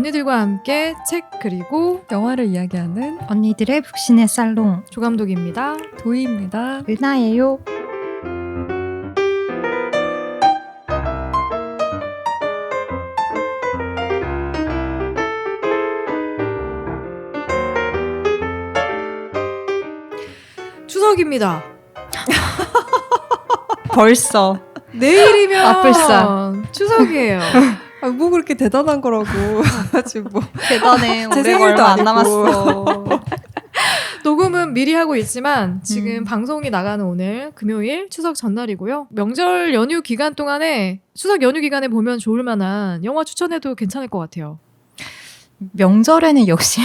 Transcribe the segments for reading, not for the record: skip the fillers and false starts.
언니들과 함께 책 그리고 영화를 이야기하는 언니들의 북신의 살롱 조감독입니다. 도희입니다. 은하예요. 추석입니다. 벌써 내일이면 벌써. 추석이에요. 뭐 그렇게 대단한 거라고. 지금 뭐 대단해. 제 올해가 생일도 얼마 안 아니고. 남았어. 녹음은 미리 하고 있지만 지금 방송이 나가는 오늘 금요일 추석 전날이고요. 명절 연휴 기간 동안에 추석 연휴 기간에 보면 좋을 만한 영화 추천해도 괜찮을 것 같아요. 명절에는 역시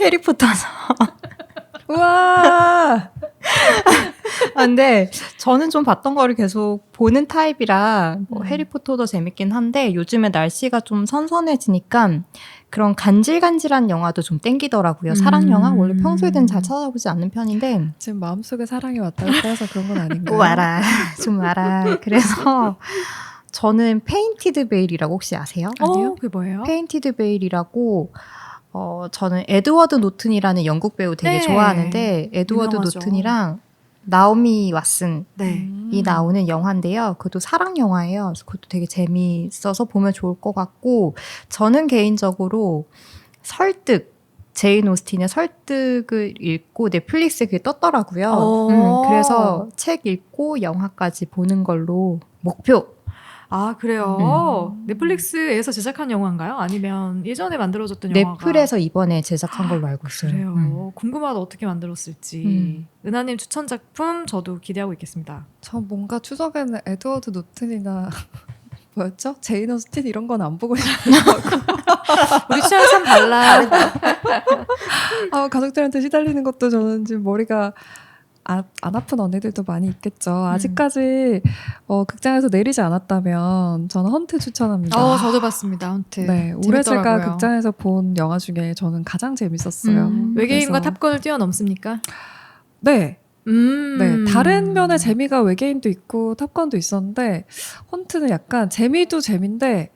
해리포터서. 우와. 근데 저는 좀 봤던 거를 계속 보는 타입이라 뭐 해리포터도 재밌긴 한데 요즘에 날씨가 좀 선선해지니까 그런 간질간질한 영화도 좀 땡기더라고요. 사랑 영화 원래 평소에는 잘 찾아보지 않는 편인데 지금 마음속에 사랑이 왔다 갔다 해서 그런 건 아닌가요? 와라 좀 와라. 그래서 저는 페인티드 베일이라고 혹시 아세요? 그게 뭐예요? 페인티드 베일이라고 저는 에드워드 노튼이라는 영국 배우 되게 네. 좋아하는데 에드워드 유명하죠. 노튼이랑 나오미 왓슨이 네. 나오는 영화인데요. 그것도 사랑 영화예요. 그래서 그것도 되게 재미있어서 보면 좋을 것 같고 저는 개인적으로 설득 제인 오스틴의 설득을 읽고 넷플릭스에 그게 떴더라고요. 그래서 책 읽고 영화까지 보는 걸로 목표. 아 그래요? 넷플릭스에서 제작한 영화인가요? 아니면 예전에 만들어졌던 영화가? 넷플에서 이번에 제작한 걸로 알고 있어요. 그래요. 궁금하다 어떻게 만들었을지. 은하님 추천 작품 저도 기대하고 있겠습니다. 전 뭔가 추석에는 에드워드 노튼이나 뭐였죠? 제인 오스틴 이런 건 안 보고 싶어요. 우리 취향 참 달라. 가족들한테 시달리는 것도 저는 지금 머리가 안 아픈 언니들도 많이 있겠죠. 아직까지 극장에서 내리지 않았다면 저는 헌트 추천합니다. 저도 봤습니다. 헌트. 네, 올해 제가 재밌더라고요. 극장에서 본 영화 중에 저는 가장 재밌었어요. 외계인과 그래서- 탑건을 뛰어넘습니까? 네, 네, 다른 면의 재 재미가 외계인도 있고 탑건도 있었는데 헌트는 약간 재미도 재미인데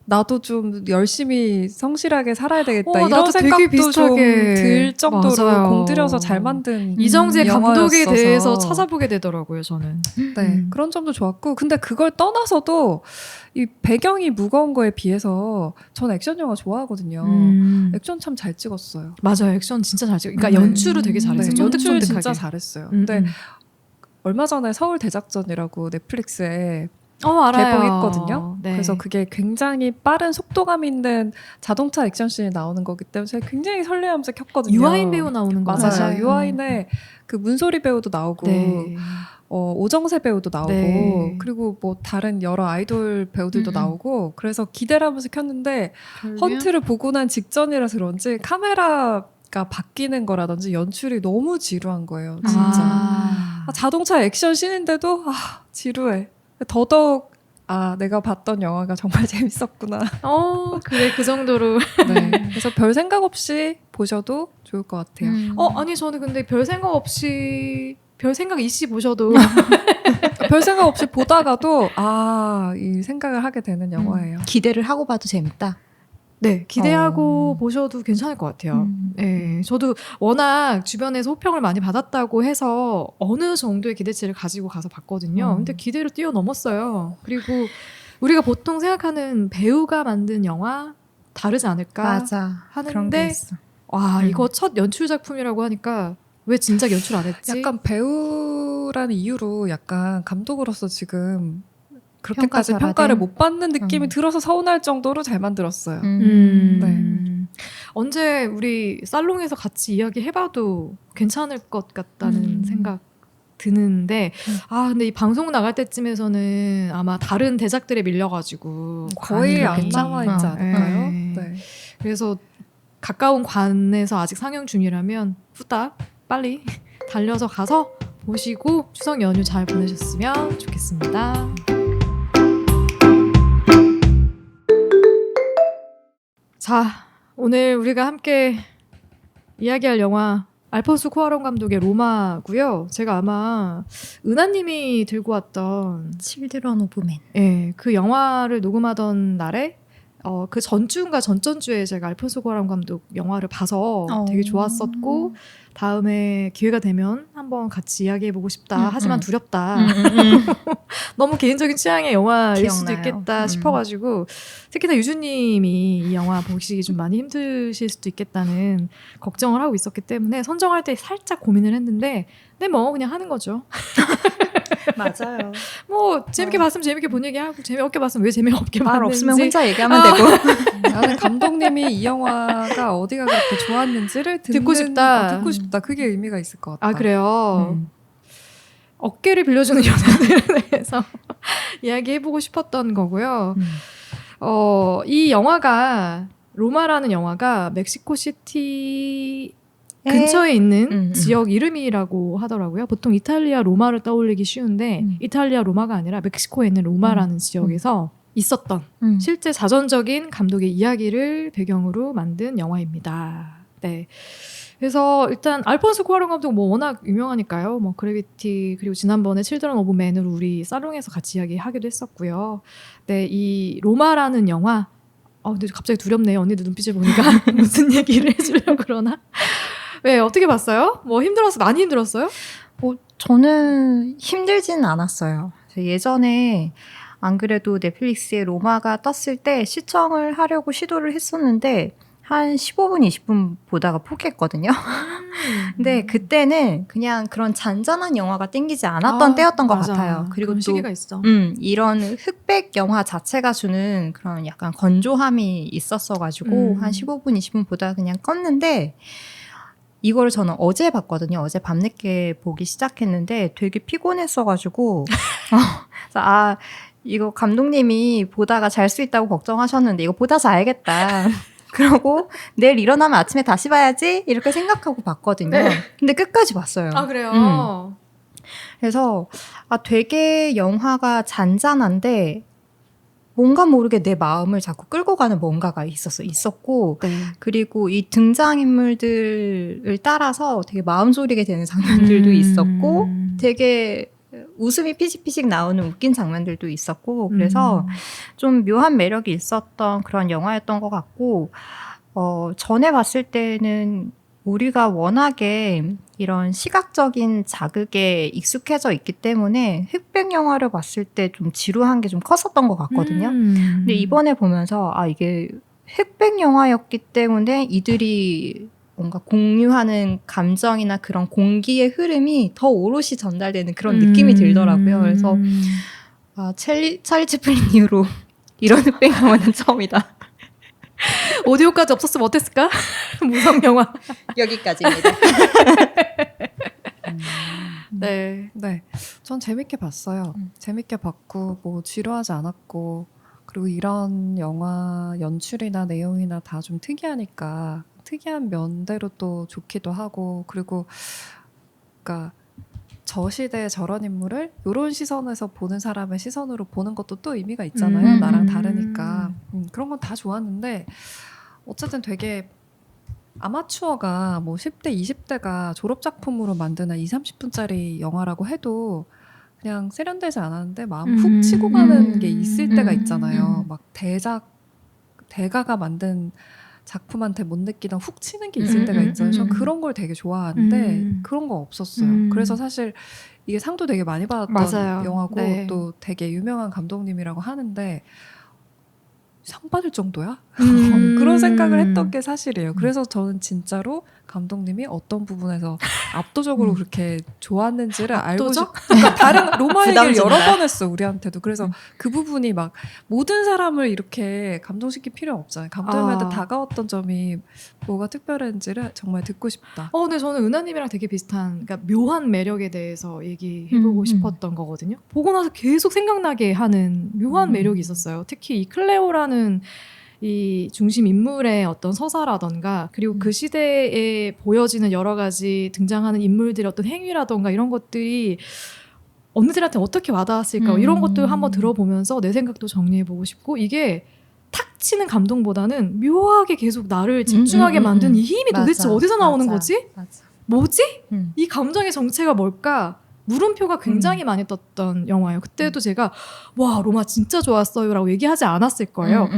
나도 좀 열심히 성실하게 살아야 되겠다 이런 나도 되게 생각도 좀 비슷하게. 들 정도로 맞아요. 공들여서 잘 만든 이정재 감독에 영화였어서. 대해서 찾아보게 되더라고요, 저는. 네, 그런 점도 좋았고 근데 그걸 떠나서도 이 배경이 무거운 거에 비해서 전 액션 영화 좋아하거든요. 액션 참 잘 찍었어요. 맞아요, 액션 진짜 잘 찍어. 그러니까 연출을 되게 잘했어요. 네, 연출 쫀득쫀득하게. 진짜 잘했어요. 근데 얼마 전에 서울 대작전이라고 넷플릭스에 알아요. 개봉했거든요. 네. 그래서 그게 굉장히 빠른 속도감 있는 자동차 액션씬이 나오는 거기 때문에 제가 굉장히 설레하면서 켰거든요. 유아인 배우 나오는 거 맞아요. 맞아요. 유아인의 그 문소리 배우도 나오고 네. 오정세 배우도 나오고 네. 그리고 뭐 다른 여러 아이돌 배우들도 나오고 그래서 기대를 하면서 켰는데 헌트를 보고 난 직전이라서 그런지 카메라가 바뀌는 거라든지 연출이 너무 지루한 거예요. 진짜. 자동차 액션 씬인데도 지루해. 더더욱 내가 봤던 영화가 정말 재밌었구나. 그래 그 정도로. 네. 그래서 별 생각 없이 보셔도 좋을 것 같아요. 아니 저는 근데 별 생각 없이 별 생각 있이 보셔도 별 생각 없이 보다가도 이 생각을 하게 되는 영화예요. 기대를 하고 봐도 재밌다. 네 기대하고 보셔도 괜찮을 것 같아요. 네, 저도 워낙 주변에서 호평을 많이 받았다고 해서 어느 정도의 기대치를 가지고 가서 봤거든요. 근데 기대를 뛰어넘었어요. 그리고 우리가 보통 생각하는 배우가 만든 영화 다르지 않을까 맞아. 그런 게 하는데 있어. 이거 첫 연출 작품이라고 하니까 왜 진작 연출 안 했지? 약간 배우라는 이유로 약간 감독으로서 지금 그렇게까지 평가절하된? 평가를 못 받는 느낌이 들어서 서운할 정도로 잘 만들었어요. 언제 우리 살롱에서 같이 이야기해봐도 괜찮을 것 같다는 생각 드는데 근데 이 방송 나갈 때쯤에서는 아마 다른 대작들에 밀려가지고 거의 안 그렇겠지? 나와 있지 않을까요? 네. 네. 그래서 가까운 관에서 아직 상영 중이라면 후딱 빨리 달려서 가서 보시고 추석 연휴 잘 보내셨으면 좋겠습니다. 자, 오늘 우리가 함께 이야기할 영화 알폰소 쿠아론 감독의 로마고요. 제가 아마 은하님이 들고 왔던 칠드런 오브 맨. 그 영화를 녹음하던 날에 그 전주인가 전전주에 제가 알폰소 쿠아론 감독 영화를 봐서 되게 좋았었고 다음에 기회가 되면 한번 같이 이야기해보고 싶다. 하지만 두렵다. 너무 개인적인 취향의 영화일 수도 기억나요. 있겠다 싶어가지고 특히나 유주님이 이 영화 보시기 좀 많이 힘드실 수도 있겠다는 걱정을 하고 있었기 때문에 선정할 때 살짝 고민을 했는데 네, 뭐 그냥 하는 거죠. 맞아요. 뭐 재밌게 봤으면 재밌게 본 얘기하고 재미없게 봤으면 왜 재미없게 말 봤는지 없으면 혼자 얘기하면 되고. 나는 감독님이 이 영화가 어디가 그렇게 좋았는지를 듣고 싶다. 듣고 싶다. 그게 의미가 있을 것 같다. 아 그래요. 음. 어깨를 빌려주는 여자들에 대해서 이야기해보고 싶었던 거고요. 이 영화가 로마라는 영화가 멕시코시티 근처에 있는 지역 이름이라고 하더라고요. 보통 이탈리아 로마를 떠올리기 쉬운데 이탈리아 로마가 아니라 멕시코에 있는 로마라는 지역에서 있었던 실제 자전적인 감독의 이야기를 배경으로 만든 영화입니다. 네. 그래서 일단 알폰소 쿠아론 감독 뭐 워낙 유명하니까요. 뭐 그래비티 그리고 지난번에 칠드런 오브 맨으로 우리 살롱에서 같이 이야기하기도 했었고요. 네, 이 로마라는 영화 근데 갑자기 두렵네요. 언니들 눈빛을 보니까 무슨 얘기를 해주려고 그러나? 네, 어떻게 봤어요? 뭐 많이 힘들었어요? 저는 힘들지는 않았어요. 예전에 안 그래도 넷플릭스에 로마가 떴을 때 시청을 하려고 시도를 했었는데 한 15분, 20분 보다가 포기했거든요. 근데 그때는 그냥 그런 잔잔한 영화가 땡기지 않았던 때였던 것 맞아. 같아요. 그리고 그런 또 시기가 있어. 이런 흑백 영화 자체가 주는 그런 약간 건조함이 있었어가지고 한 15분, 20분 보다가 그냥 껐는데 이거를 저는 어제 봤거든요. 어제 밤늦게 보기 시작했는데 되게 피곤했어가지고 그래서 이거 감독님이 보다가 잘 수 있다고 걱정하셨는데 이거 보다 자야겠다. 그러고 내일 일어나면 아침에 다시 봐야지 이렇게 생각하고 봤거든요. 네. 근데 끝까지 봤어요. 아 그래요? 그래서 되게 영화가 잔잔한데 뭔가 모르게 내 마음을 자꾸 끌고 가는 뭔가가 있었고 네. 그리고 이 등장인물들을 따라서 되게 마음 졸이게 되는 장면들도 있었고 되게 웃음이 피식피식 나오는 웃긴 장면들도 있었고 그래서 좀 묘한 매력이 있었던 그런 영화였던 것 같고 전에 봤을 때는 우리가 워낙에 이런 시각적인 자극에 익숙해져 있기 때문에 흑백 영화를 봤을 때 좀 지루한 게 좀 컸었던 것 같거든요. 근데 이번에 보면서 이게 흑백 영화였기 때문에 이들이 뭔가 공유하는 감정이나 그런 공기의 흐름이 더 오롯이 전달되는 그런 느낌이 들더라고요. 그래서 찰리 채플린 이후로 이런 흑백 영화는 처음이다. 오디오까지 없었으면 어땠을까? 무성 영화. 여기까지입니다. 네. 네, 전 재밌게 봤어요. 재밌게 봤고 뭐 지루하지 않았고 그리고 이런 영화 연출이나 내용이나 다 좀 특이하니까 특이한 면대로 또 좋기도 하고 그리고 그러니까 저 시대에 저런 인물을 이런 시선에서 보는 사람의 시선으로 보는 것도 또 의미가 있잖아요. 나랑 다르니까 그런 건 다 좋았는데 어쨌든 되게 아마추어가 뭐 10대, 20대가 졸업작품으로 만드는 30분짜리 영화라고 해도 그냥 세련되지 않았는데 마음 훅 치고 가는 게 있을 때가 있잖아요. 막 대가가 만든 작품한테 못 느끼던 훅 치는 게 있을 때가 있잖아요. 전 그런 걸 되게 좋아하는데 그런 거 없었어요. 그래서 사실 이게 상도 되게 많이 받았던 맞아요. 영화고 네. 또 되게 유명한 감독님이라고 하는데 상 받을 정도야? 그런 생각을 했던 게 사실이에요. 그래서 저는 진짜로 감독님이 어떤 부분에서 압도적으로 그렇게 좋았는지를 알고 압도적? 그러니까 다른 로마 얘기를 부담 여러 준다. 번 했어 우리한테도. 그래서 그 부분이 막 모든 사람을 이렇게 감동시킬 필요 없잖아요. 감독님한테 다가왔던 점이 뭐가 특별한지를 정말 듣고 싶다. 근데 저는 은하님이랑 되게 비슷한, 그러니까 묘한 매력에 대해서 얘기해보고 싶었던 거거든요. 보고 나서 계속 생각나게 하는 묘한 매력이 있었어요. 특히 이 클레오라는 이 중심 인물의 어떤 서사라던가 그리고 그 시대에 보여지는 여러 가지 등장하는 인물들의 어떤 행위라던가 이런 것들이 언니들한테 어떻게 와닿았을까 이런 것들 한번 들어보면서 내 생각도 정리해보고 싶고 이게 탁 치는 감동보다는 묘하게 계속 나를 집중하게 만드는 이 힘이 도대체 어디서 나오는 거지? 맞아. 뭐지? 이 감정의 정체가 뭘까? 물음표가 굉장히 많이 떴던 영화예요. 그때도 제가 와 로마 진짜 좋았어요 라고 얘기하지 않았을 거예요.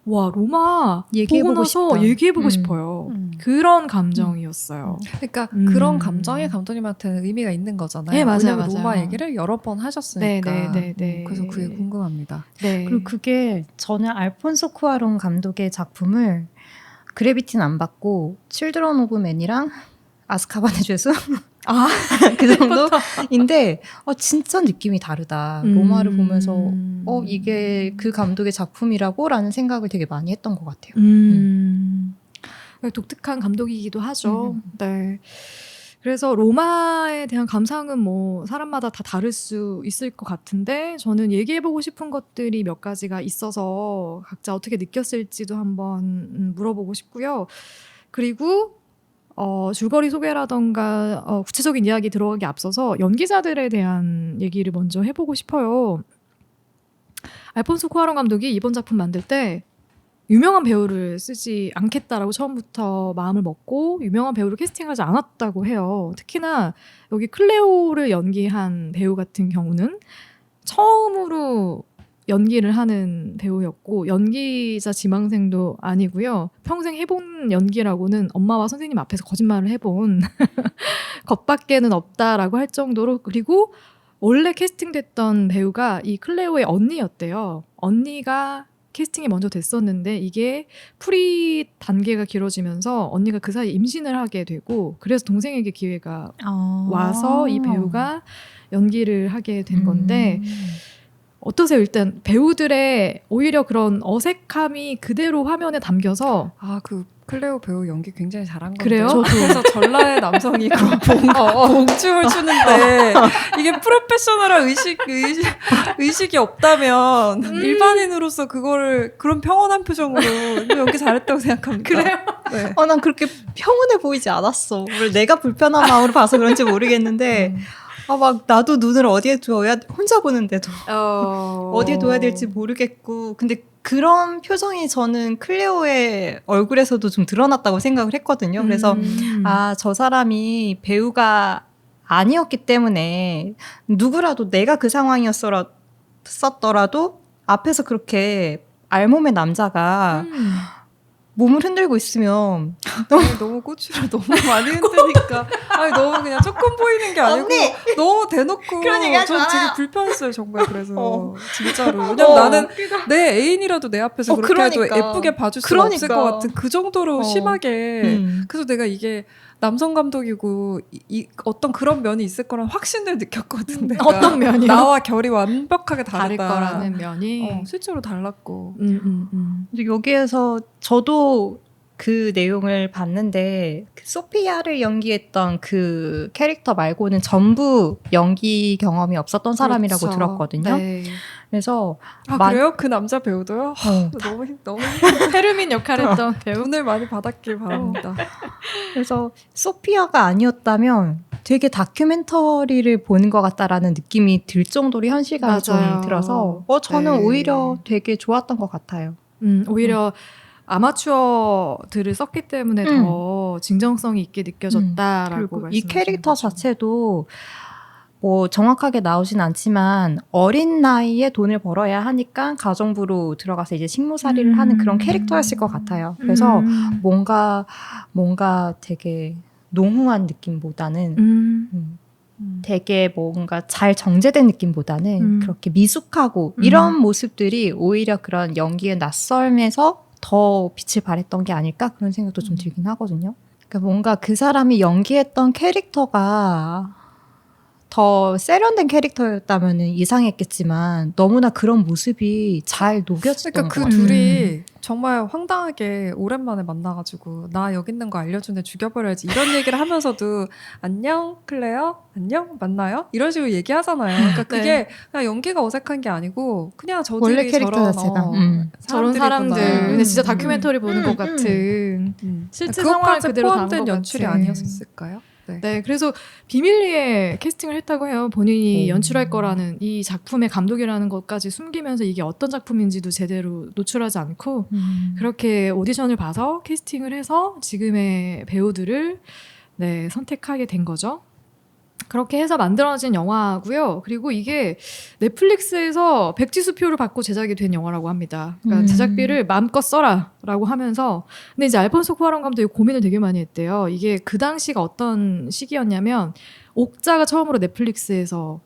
와 로마 얘기해보고 보고 나서 싶다. 얘기해보고 싶어요. 그런 감정이었어요. 그러니까 음. 그런 감정이 감독님한테는 의미가 있는 거잖아요. 네, 맞아요, 왜냐면 맞아요. 로마 얘기를 여러 번 하셨으니까. 네. 그래서 그게 궁금합니다. 네. 그리고 그게 저는 알폰소 쿠아론 감독의 작품을 그래비티는 안 봤고 칠드런 오브 맨이랑 아스카반의 죄수 아, 그 정도인데 진짜 느낌이 다르다. 로마를 보면서 이게 그 감독의 작품이라고라는 생각을 되게 많이 했던 것 같아요. 독특한 감독이기도 하죠. 네. 그래서 로마에 대한 감상은 뭐 사람마다 다 다를 수 있을 것 같은데 저는 얘기해보고 싶은 것들이 몇 가지가 있어서 각자 어떻게 느꼈을지도 한번 물어보고 싶고요. 그리고 줄거리 소개라던가 구체적인 이야기 들어가기 앞서서 연기자들에 대한 얘기를 먼저 해보고 싶어요. 알폰소 쿠아론 감독이 이번 작품 만들 때 유명한 배우를 쓰지 않겠다라고 처음부터 마음을 먹고 유명한 배우를 캐스팅하지 않았다고 해요. 특히나 여기 클레오를 연기한 배우 같은 경우는 처음으로 연기를 하는 배우였고 연기자 지망생도 아니고요. 평생 해본 연기라고는 엄마와 선생님 앞에서 거짓말을 해본 것밖에는 없다라고 할 정도로 그리고 원래 캐스팅됐던 배우가 이 클레오의 언니였대요. 언니가 캐스팅이 먼저 됐었는데 이게 풀이 단계가 길어지면서 언니가 그 사이에 임신을 하게 되고 그래서 동생에게 기회가 와서 이 배우가 연기를 하게 된 건데 어떠세요? 일단 배우들의 오히려 그런 어색함이 그대로 화면에 담겨서 그 클레오 배우 연기 굉장히 잘한 건데 그래요? 그래서 전라의 남성이 그 봉춤을 추는데 이게 프로페셔널한 의식이 없다면 일반인으로서 그거를 그런 평온한 표정으로 연기 잘했다고 생각합니다. 그래요? 네. 난 그렇게 평온해 보이지 않았어. 내가 불편한 마음으로 봐서 그런지 모르겠는데 막 나도 눈을 어디에 둬야 혼자 보는데도 어디에 둬야 될지 모르겠고 근데 그런 표정이 저는 클레오의 얼굴에서도 좀 드러났다고 생각을 했거든요. 그래서 저 사람이 배우가 아니었기 때문에 누구라도 내가 그 상황이었더라도 앞에서 그렇게 알몸의 남자가 몸을 흔들고 있으면 너무 꼬추를 너무 많이 흔드니까 너무 그냥 조금 보이는 게 아니고 너무 대놓고 그런 얘기 하지 전 마라. 되게 불편했어요 정말. 그래서 진짜로 왜냐면 나는 내 애인이라도 내 앞에서 그렇게 해도 그러니까. 예쁘게 봐줄 수 없을 것 같은 그 정도로 심하게 그래서 내가 이게 남성 감독이고 어떤 그런 면이 있을 거란 확신을 느꼈거든. 내가. 어떤 면이요? 나와 결이 완벽하게 다를 다르다. 거라는 면이 실제로 달랐고. 근데 여기에서 저도 그 내용을 봤는데 그 소피아를 연기했던 그 캐릭터 말고는 전부 연기 경험이 없었던 사람이라고 그렇죠. 들었거든요. 네. 그래서 그래요? 그 남자 배우도요? 너무 헤르민 역할을 했던 배우. 돈을 많이 받았길 바랍니다. 그래서 소피아가 아니었다면 되게 다큐멘터리를 보는 것 같다라는 느낌이 들 정도로 현실감이 좀 맞아요. 들어서 저는 네. 오히려 되게 좋았던 것 같아요. 오히려 아마추어들을 썼기 때문에 더 진정성이 있게 느껴졌다라고 그리고 이 말씀하시는 캐릭터 거죠. 자체도 뭐 정확하게 나오진 않지만 어린 나이에 돈을 벌어야 하니까 가정부로 들어가서 이제 식모살이를 하는 그런 캐릭터였을 것 같아요. 그래서 뭔가 되게 농후한 느낌보다는 되게 뭔가 잘 정제된 느낌보다는 그렇게 미숙하고 이런 모습들이 오히려 그런 연기의 낯설면서 더 빛을 발했던 게 아닐까 그런 생각도 좀 들긴 하거든요. 그러니까 뭔가 그 사람이 연기했던 캐릭터가 더 세련된 캐릭터였다면 이상했겠지만 너무나 그런 모습이 잘 녹여졌던 그러니까 것 그 같아요. 둘이 정말 황당하게 오랜만에 만나가지고 나 여기 있는 거 알려준 애 죽여버려야지 이런 얘기를 하면서도 안녕 클레어 안녕 만나요 이런 식으로 얘기하잖아요. 그러니까 그게 그냥 연기가 어색한 게 아니고 그냥 저들이 원래 캐릭터 자체가. 저런 사람들. 사람들이구나. 근데 진짜 다큐멘터리 보는 것 같은 실제 상황을 그것까지 그대로 담은 포함된 것 연출이 같은. 아니었을까요? 네, 그래서 비밀리에 캐스팅을 했다고 해요. 본인이 연출할 거라는 이 작품의 감독이라는 것까지 숨기면서 이게 어떤 작품인지도 제대로 노출하지 않고 그렇게 오디션을 봐서 캐스팅을 해서 지금의 배우들을 선택하게 된 거죠. 그렇게 해서 만들어진 영화고요. 그리고 이게 넷플릭스에서 백지수표를 받고 제작이 된 영화라고 합니다. 그러니까 제작비를 마음껏 써라라고 하면서 근데 이제 알폰소 쿠아론 감독이 고민을 되게 많이 했대요. 이게 그 당시가 어떤 시기였냐면 옥자가 처음으로 넷플릭스에서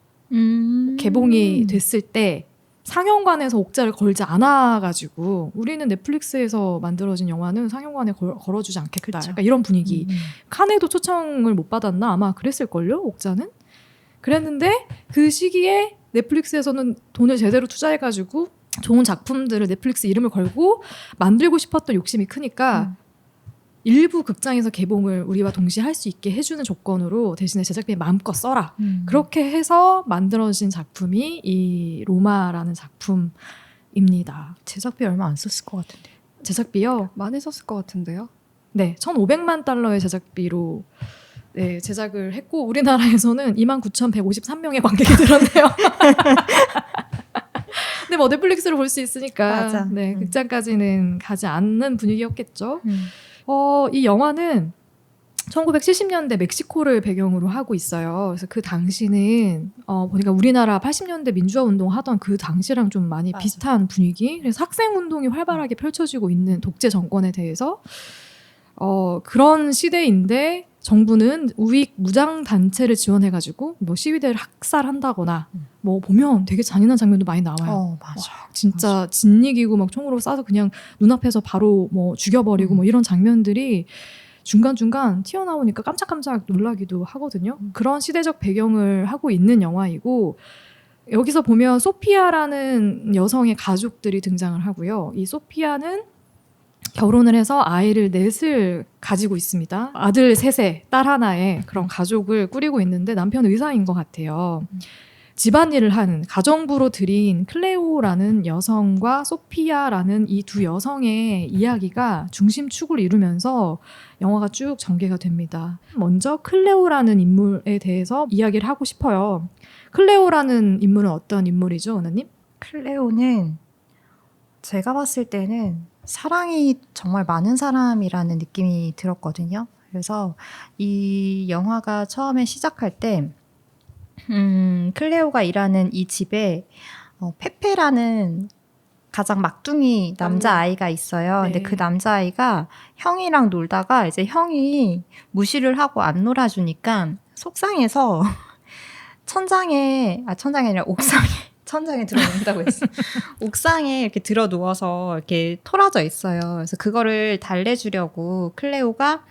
개봉이 됐을 때 상영관에서 옥자를 걸지 않아가지고 우리는 넷플릭스에서 만들어진 영화는 상영관에 걸어주지 않겠다. 그쵸. 약간 이런 분위기. 칸에도 초청을 못 받았나? 아마 그랬을걸요? 옥자는? 그랬는데 그 시기에 넷플릭스에서는 돈을 제대로 투자해가지고 좋은 작품들을 넷플릭스 이름을 걸고 만들고 싶었던 욕심이 크니까 일부 극장에서 개봉을 우리와 동시에 할 수 있게 해주는 조건으로 대신에 제작비 마음껏 써라. 그렇게 해서 만들어진 작품이 이 로마라는 작품입니다. 제작비 얼마 안 썼을 것 같은데. 제작비요? 많이 썼을 것 같은데요. 네, 1,500만 달러의 제작비로 네, 제작을 했고 우리나라에서는 29,153명의 관객이 들었네요. 근데 뭐 넷플릭스로 볼 수 있으니까 맞아. 네, 극장까지는 가지 않는 분위기였겠죠. 음. 이 영화는 1970년대 멕시코를 배경으로 하고 있어요. 그래서 그 당시는 보니까 우리나라 80년대 민주화 운동 하던 그 당시랑 좀 많이 맞아. 비슷한 분위기. 그래서 학생 운동이 활발하게 펼쳐지고 있는 독재 정권에 대해서 그런 시대인데 정부는 우익 무장 단체를 지원해가지고 뭐 시위대를 학살한다거나 뭐 보면 되게 잔인한 장면도 많이 나와요. 맞아. 진짜 진이기고 막 총으로 쏴서 그냥 눈앞에서 바로 뭐 죽여버리고 뭐 이런 장면들이 중간중간 튀어나오니까 깜짝깜짝 놀라기도 하거든요. 그런 시대적 배경을 하고 있는 영화이고 여기서 보면 소피아라는 여성의 가족들이 등장을 하고요. 이 소피아는 결혼을 해서 아이를 넷을 가지고 있습니다. 아들 셋에 딸 하나에 그런 가족을 꾸리고 있는데 남편 의사인 것 같아요. 집안일을 하는 가정부로 들인 클레오라는 여성과 소피아라는 이 두 여성의 이야기가 중심축을 이루면서 영화가 쭉 전개가 됩니다. 먼저 클레오라는 인물에 대해서 이야기를 하고 싶어요. 클레오라는 인물은 어떤 인물이죠, 은하님? 클레오는 제가 봤을 때는 사랑이 정말 많은 사람이라는 느낌이 들었거든요. 그래서 이 영화가 처음에 시작할 때 클레오가 일하는 이 집에 페페라는 가장 막둥이 남자아이가 있어요. 근데 네. 그 남자아이가 형이랑 놀다가 이제 형이 무시를 하고 안 놀아주니까 속상해서 천장이 아니라 옥상에 천장에 들어놓는다고 했어. 옥상에 이렇게 들어 누워서 이렇게 토라져 있어요. 그래서 그거를 달래주려고 클레오가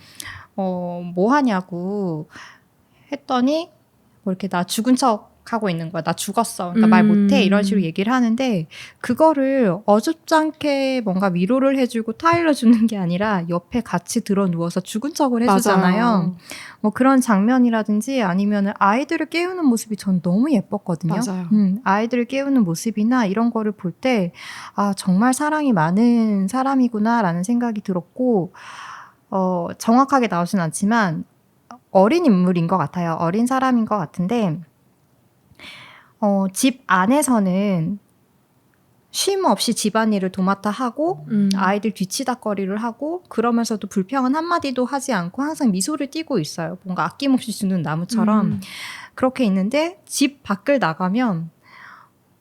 뭐 하냐고 했더니 뭐 이렇게 나 죽은 척 하고 있는 거야. 나 죽었어. 그러니까 말 못해. 이런 식으로 얘기를 하는데 그거를 어줍잖게 뭔가 위로를 해주고 타일러주는 게 아니라 옆에 같이 들어 누워서 죽은 척을 해주잖아요. 맞아요. 뭐 그런 장면이라든지 아니면 아이들을 깨우는 모습이 전 너무 예뻤거든요. 맞아요. 아이들을 깨우는 모습이나 이런 거를 볼 때 정말 사랑이 많은 사람이구나라는 생각이 들었고 정확하게 나오진 않지만 어린 인물인 것 같아요. 어린 사람인 것 같은데 집 안에서는 쉼 없이 집안일을 도맡아 하고 아이들 뒤치다꺼리를 하고 그러면서도 불평은 한마디도 하지 않고 항상 미소를 띠고 있어요. 뭔가 아낌없이 주는 나무처럼 그렇게 있는데 집 밖을 나가면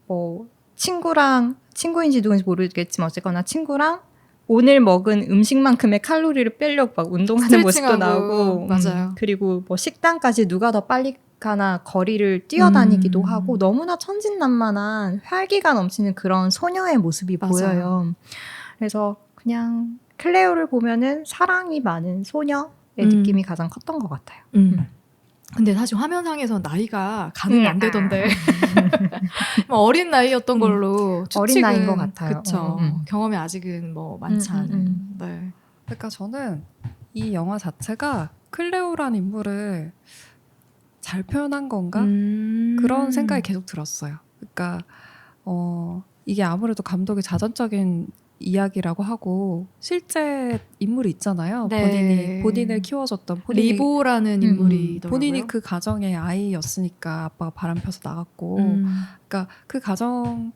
뭐 친구인지 누군지 모르겠지만 어쨌거나 친구랑 오늘 먹은 음식만큼의 칼로리를 빼려고 막 운동하는 모습도 스트레칭하고, 나오고 맞아요. 그리고 뭐 식당까지 누가 더 빨리 가나 거리를 뛰어다니기도 하고 너무나 천진난만한 활기가 넘치는 그런 소녀의 모습이 맞아요. 보여요. 그래서 그냥 클레오를 보면은 사랑이 많은 소녀의 느낌이 가장 컸던 것 같아요. 근데 사실 화면상에서 나이가 가늠이 안 되던데 뭐 어린 나이였던 걸로 어린 나이인 것 같아요. 그쵸. 경험이 아직은 뭐 많지 않은. 네. 그러니까 저는 이 영화 자체가 클레오라는 인물을 잘 표현한 건가? 그런 생각이 계속 들었어요. 그러니까 이게 아무래도 감독의 자전적인 이야기라고 하고 실제 인물이 있잖아요. 네. 본인을 키워줬던 리보라는 인물이 본인이 그 가정의 아이였으니까 아빠가 바람 펴서 나갔고 그러니까 그 가정부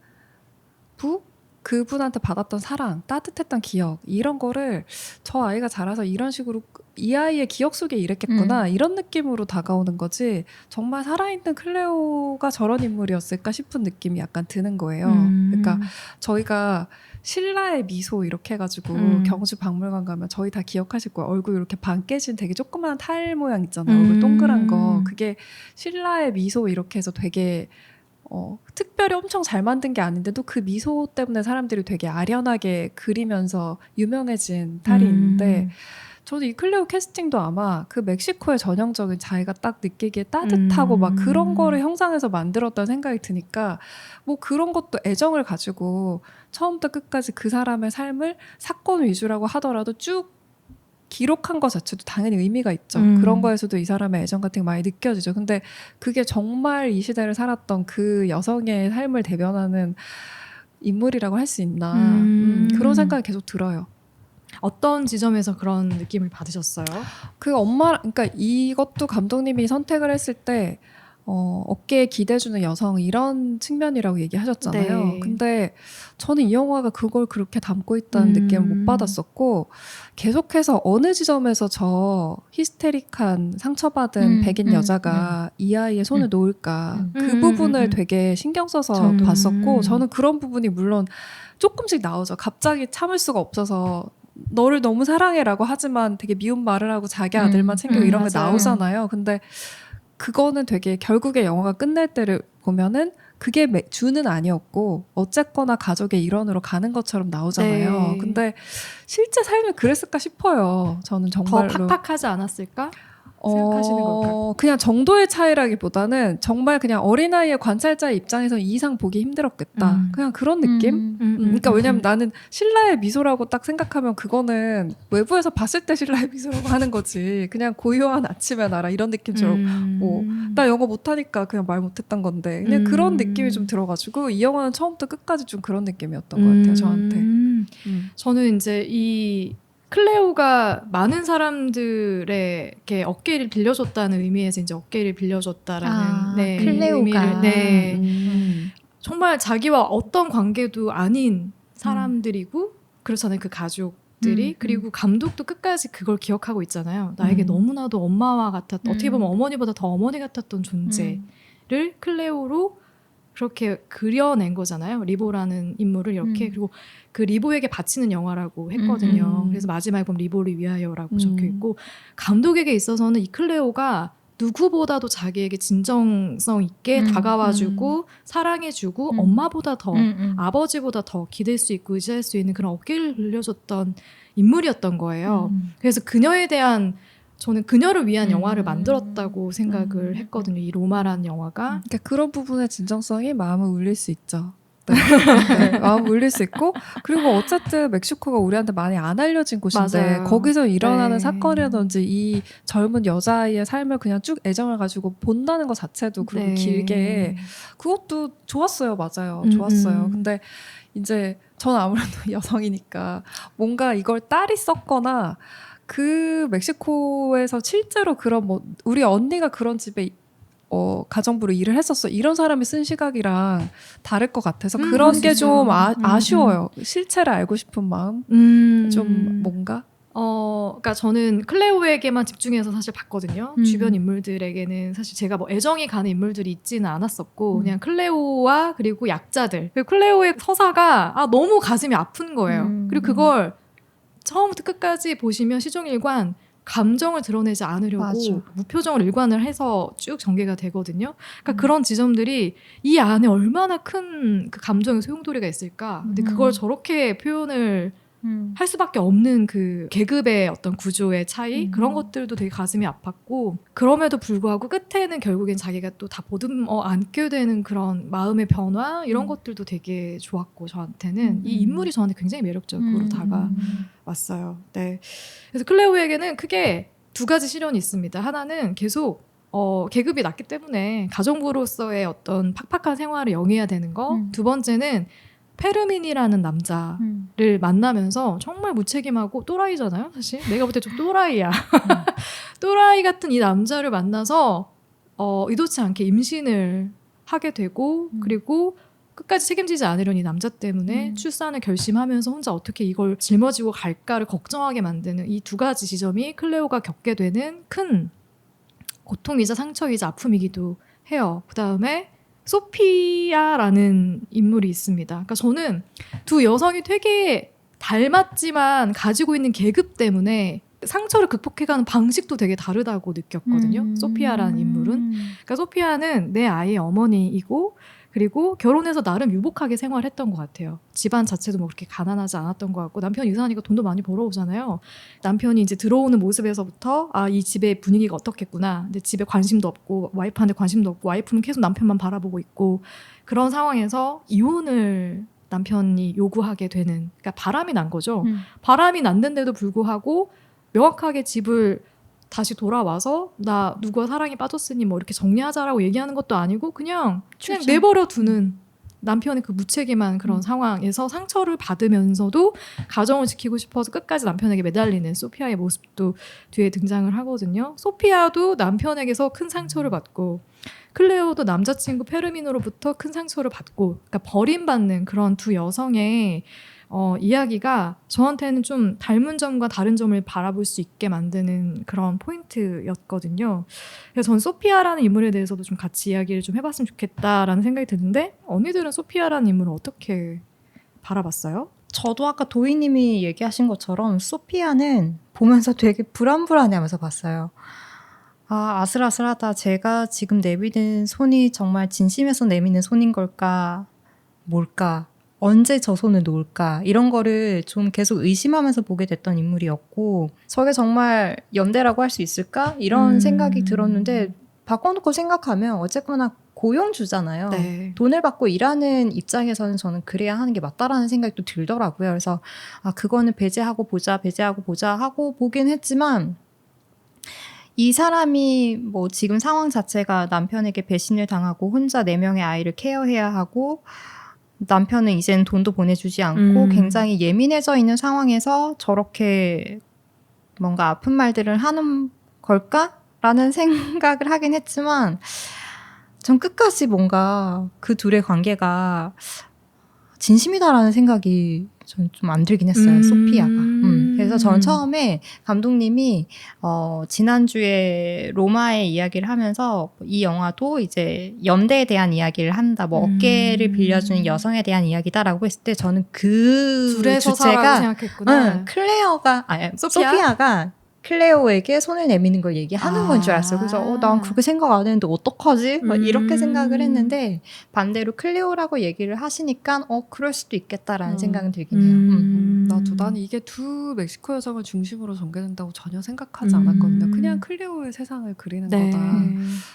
그분한테 받았던 사랑, 따뜻했던 기억 이런 거를 저 아이가 자라서 이런 식으로 이 아이의 기억 속에 이랬겠구나 이런 느낌으로 다가오는 거지 정말 살아있는 클레오가 저런 인물이었을까 싶은 느낌이 약간 드는 거예요. 그러니까 저희가 신라의 미소 이렇게 해가지고 경주 박물관 가면 저희 다 기억하실 거예요. 얼굴 이렇게 반 깨진 되게 조그만 탈 모양 있잖아요. 얼굴 동그란 거. 그게 신라의 미소 이렇게 해서 되게 특별히 엄청 잘 만든 게 아닌데도 그 미소 때문에 사람들이 되게 아련하게 그리면서 유명해진 탈이 있는데 저도 이 클레오 캐스팅도 아마 그 멕시코의 전형적인 자기가 딱 느끼기에 따뜻하고 막 그런 거를 형상해서 만들었다는 생각이 드니까 뭐 그런 것도 애정을 가지고 처음부터 끝까지 그 사람의 삶을 사건 위주라고 하더라도 쭉 기록한 것 자체도 당연히 의미가 있죠. 그런 거에서도 이 사람의 애정 같은 게 많이 느껴지죠. 근데 그게 정말 이 시대를 살았던 그 여성의 삶을 대변하는 인물이라고 할 수 있나 그런 생각이 계속 들어요. 어떤 지점에서 그런 느낌을 받으셨어요? 그 그러니까 이것도 감독님이 선택을 했을 때 어깨에 기대주는 여성 이런 측면이라고 얘기하셨잖아요. 네. 근데 저는 이 영화가 그걸 그렇게 담고 있다는 느낌을 못 받았었고 계속해서 어느 지점에서 저 히스테릭한 상처받은 백인 여자가 이 아이의 손을 놓을까 그 부분을 되게 신경 써서 저도. 봤었고 저는 그런 부분이 물론 조금씩 나오죠. 갑자기 참을 수가 없어서 너를 너무 사랑해라고 하지만 되게 미운 말을 하고 자기 아들만 챙기고 이런 게 맞아요. 나오잖아요. 근데 그거는 되게 결국에 영화가 끝날 때를 보면은 그게 주는 아니었고 어쨌거나 가족의 일원으로 가는 것처럼 나오잖아요. 네. 근데 실제 삶이 그랬을까 싶어요. 저는 더 정말로 팍팍하지 않았을까? 생각하시는 걸까요? 그냥 정도의 차이라기보다는 정말 그냥 어린아이의 관찰자의 입장에서 이 이상 보기 힘들었겠다. 그냥 그런 느낌? 그러니까 왜냐면 나는 신라의 미소라고 딱 생각하면 그거는 외부에서 봤을 때 신라의 미소라고 하는 거지. 그냥 고요한 아침의 나라 이런 느낌처럼 뭐 나 영어 못하니까 그냥 말 못했던 건데 그냥 그런 느낌이 좀 들어가지고 이 영화는 처음부터 끝까지 좀 그런 느낌이었던 것 같아요. 저한테. 저는 이제 이 클레오가 많은 사람들의 이렇게 어깨를 빌려줬다는 의미에서 이제 어깨를 빌려줬다라는 클레오가 의미를 정말 자기와 어떤 관계도 아닌 사람들이고 그렇잖아요. 그 가족들이 그리고 감독도 끝까지 그걸 기억하고 있잖아요. 나에게 너무나도 엄마와 같았던 어떻게 보면 어머니보다 더 어머니 같았던 존재를 클레오로 그렇게 그려낸 거잖아요. 리보라는 인물을 이렇게 그리고 그 리보에게 바치는 영화라고 했거든요. 그래서 마지막에 보면 리보를 위하여라고 적혀 있고 감독에게 있어서는 이 클레오가 누구보다도 자기에게 진정성 있게 다가와주고 사랑해주고 엄마보다 더 아버지보다 더 기댈 수 있고 의지할 수 있는 그런 어깨를 빌려줬던 인물이었던 거예요. 그래서 그녀에 대한 저는 그녀를 위한 영화를 만들었다고 생각을 했거든요. 이 로마라는 영화가. 그러니까 그런 부분의 진정성이 마음을 울릴 수 있죠. 네. 네, 마음을 울릴 수 있고 그리고 어쨌든 멕시코가 우리한테 많이 안 알려진 곳인데 맞아요. 거기서 일어나는 네. 사건이라든지 이 젊은 여자아이의 삶을 그냥 쭉 애정을 가지고 본다는 것 자체도 그리고 네. 길게 그것도 좋았어요. 맞아요. 좋았어요. 근데 이제 저는 아무래도 여성이니까 뭔가 이걸 딸이 썼거나 그 멕시코에서 실제로 그런 뭐 우리 언니가 그런 집에 가정부로 일을 했었어 이런 사람이 쓴 시각이랑 다를 것 같아서 그런 게 좀 아쉬워요. 실체를 알고 싶은 마음 좀 뭔가 그러니까 저는 클레오에게만 집중해서 사실 봤거든요. 주변 인물들에게는 사실 제가 뭐 애정이 가는 인물들이 있지는 않았었고 그냥 클레오와 그리고 약자들. 그리고 클레오의 서사가 너무 가슴이 아픈 거예요. 그리고 그걸 처음부터 끝까지 보시면 시종일관 감정을 드러내지 않으려고 맞아. 무표정을 일관을 해서 쭉 전개가 되거든요. 그러니까 그런 지점들이 이 안에 얼마나 큰 그 감정의 소용돌이가 있을까. 근데 그걸 저렇게 표현을 할 수밖에 없는 그 계급의 어떤 구조의 차이 그런 것들도 되게 가슴이 아팠고 그럼에도 불구하고 끝에는 결국엔 자기가 또 다 보듬어 안게 되는 그런 마음의 변화 이런 것들도 되게 좋았고 저한테는 이 인물이 저한테 굉장히 매력적으로 다가왔어요. 네. 그래서 클레오에게는 크게 두 가지 시련이 있습니다. 하나는 계속 계급이 낮기 때문에 가정부로서의 어떤 팍팍한 생활을 영위해야 되는 거. 두 번째는 페르민이라는 남자를 만나면서 정말 무책임하고 또라이잖아요, 사실. 내가 볼 때 좀 또라이야. 또라이 같은 이 남자를 만나서 의도치 않게 임신을 하게 되고 그리고 끝까지 책임지지 않으려는 이 남자 때문에 출산을 결심하면서 혼자 어떻게 이걸 짊어지고 갈까를 걱정하게 만드는 이 두 가지 지점이 클레오가 겪게 되는 큰 고통이자 상처이자 아픔이기도 해요. 그 다음에 소피아라는 인물이 있습니다. 그러니까 저는 두 여성이 되게 닮았지만 가지고 있는 계급 때문에 상처를 극복해가는 방식도 되게 다르다고 느꼈거든요. 소피아라는 인물은. 그러니까 소피아는 내 아이의 어머니이고 그리고 결혼해서 나름 유복하게 생활했던 것 같아요. 집안 자체도 뭐 그렇게 가난하지 않았던 것 같고 남편이 유산하니까 돈도 많이 벌어오잖아요. 남편이 이제 들어오는 모습에서부터 아, 이 집의 분위기가 어떻겠구나. 근데 집에 관심도 없고 와이프한테 관심도 없고 와이프는 계속 남편만 바라보고 있고 그런 상황에서 이혼을 남편이 요구하게 되는 그러니까 바람이 난 거죠. 바람이 났는데도 불구하고 명확하게 집을 다시 돌아와서 나 누구와 사랑에 빠졌으니 뭐 이렇게 정리하자라고 얘기하는 것도 아니고 그냥 내버려 두는 남편의 그 무책임한 그런 상황에서 상처를 받으면서도 가정을 지키고 싶어서 끝까지 남편에게 매달리는 소피아의 모습도 뒤에 등장을 하거든요. 소피아도 남편에게서 큰 상처를 받고 클레오도 남자친구 페르미노로부터 큰 상처를 받고 그러니까 버림받는 그런 두 여성의 이야기가 저한테는 좀 닮은 점과 다른 점을 바라볼 수 있게 만드는 그런 포인트였거든요. 그래서 전 소피아라는 인물에 대해서도 좀 같이 이야기를 좀 해봤으면 좋겠다라는 생각이 드는데 언니들은 소피아라는 인물을 어떻게 바라봤어요? 저도 아까 도희님이 얘기하신 것처럼 소피아는 보면서 되게 불안불안해하면서 봤어요. 아, 아슬아슬하다. 제가 지금 내미는 손이 정말 진심에서 내미는 손인 걸까? 뭘까? 언제 저 손을 놓을까? 이런 거를 좀 계속 의심하면서 보게 됐던 인물이었고 저게 정말 연대라고 할 수 있을까? 이런 생각이 들었는데 바꿔놓고 생각하면 어쨌거나 고용주잖아요. 네. 돈을 받고 일하는 입장에서는 저는 그래야 하는 게 맞다라는 생각이 또 들더라고요. 그래서 아, 그거는 배제하고 보자 하고 보긴 했지만 이 사람이 뭐 지금 상황 자체가 남편에게 배신을 당하고 혼자 4명의 아이를 케어해야 하고 남편은 이제는 돈도 보내주지 않고 굉장히 예민해져 있는 상황에서 저렇게 뭔가 아픈 말들을 하는 걸까라는 생각을 하긴 했지만 전 끝까지 뭔가 그 둘의 관계가 진심이다라는 생각이 전 좀 안 들긴 했어요. 소피아가. 그래서 전 처음에 감독님이 지난주에 로마의 이야기를 하면서 이 영화도 이제 연대에 대한 이야기를 한다. 뭐 어깨를 빌려주는 여성에 대한 이야기다라고 했을 때 저는 그 둘의 서사라고 주체가 생각했구나. 클레어가 소피아가 클레오에게 손을 내미는 걸 얘기하는 건 줄 알았어요. 그래서 난 그렇게 생각 안 했는데 어떡하지? 막 이렇게 생각을 했는데 반대로 클레오라고 얘기를 하시니까 그럴 수도 있겠다라는 생각은 들긴 해요. 나도 나는 이게 두 멕시코 여성을 중심으로 전개된다고 전혀 생각하지 않았거든요. 그냥 클레오의 세상을 그리는 네. 거다.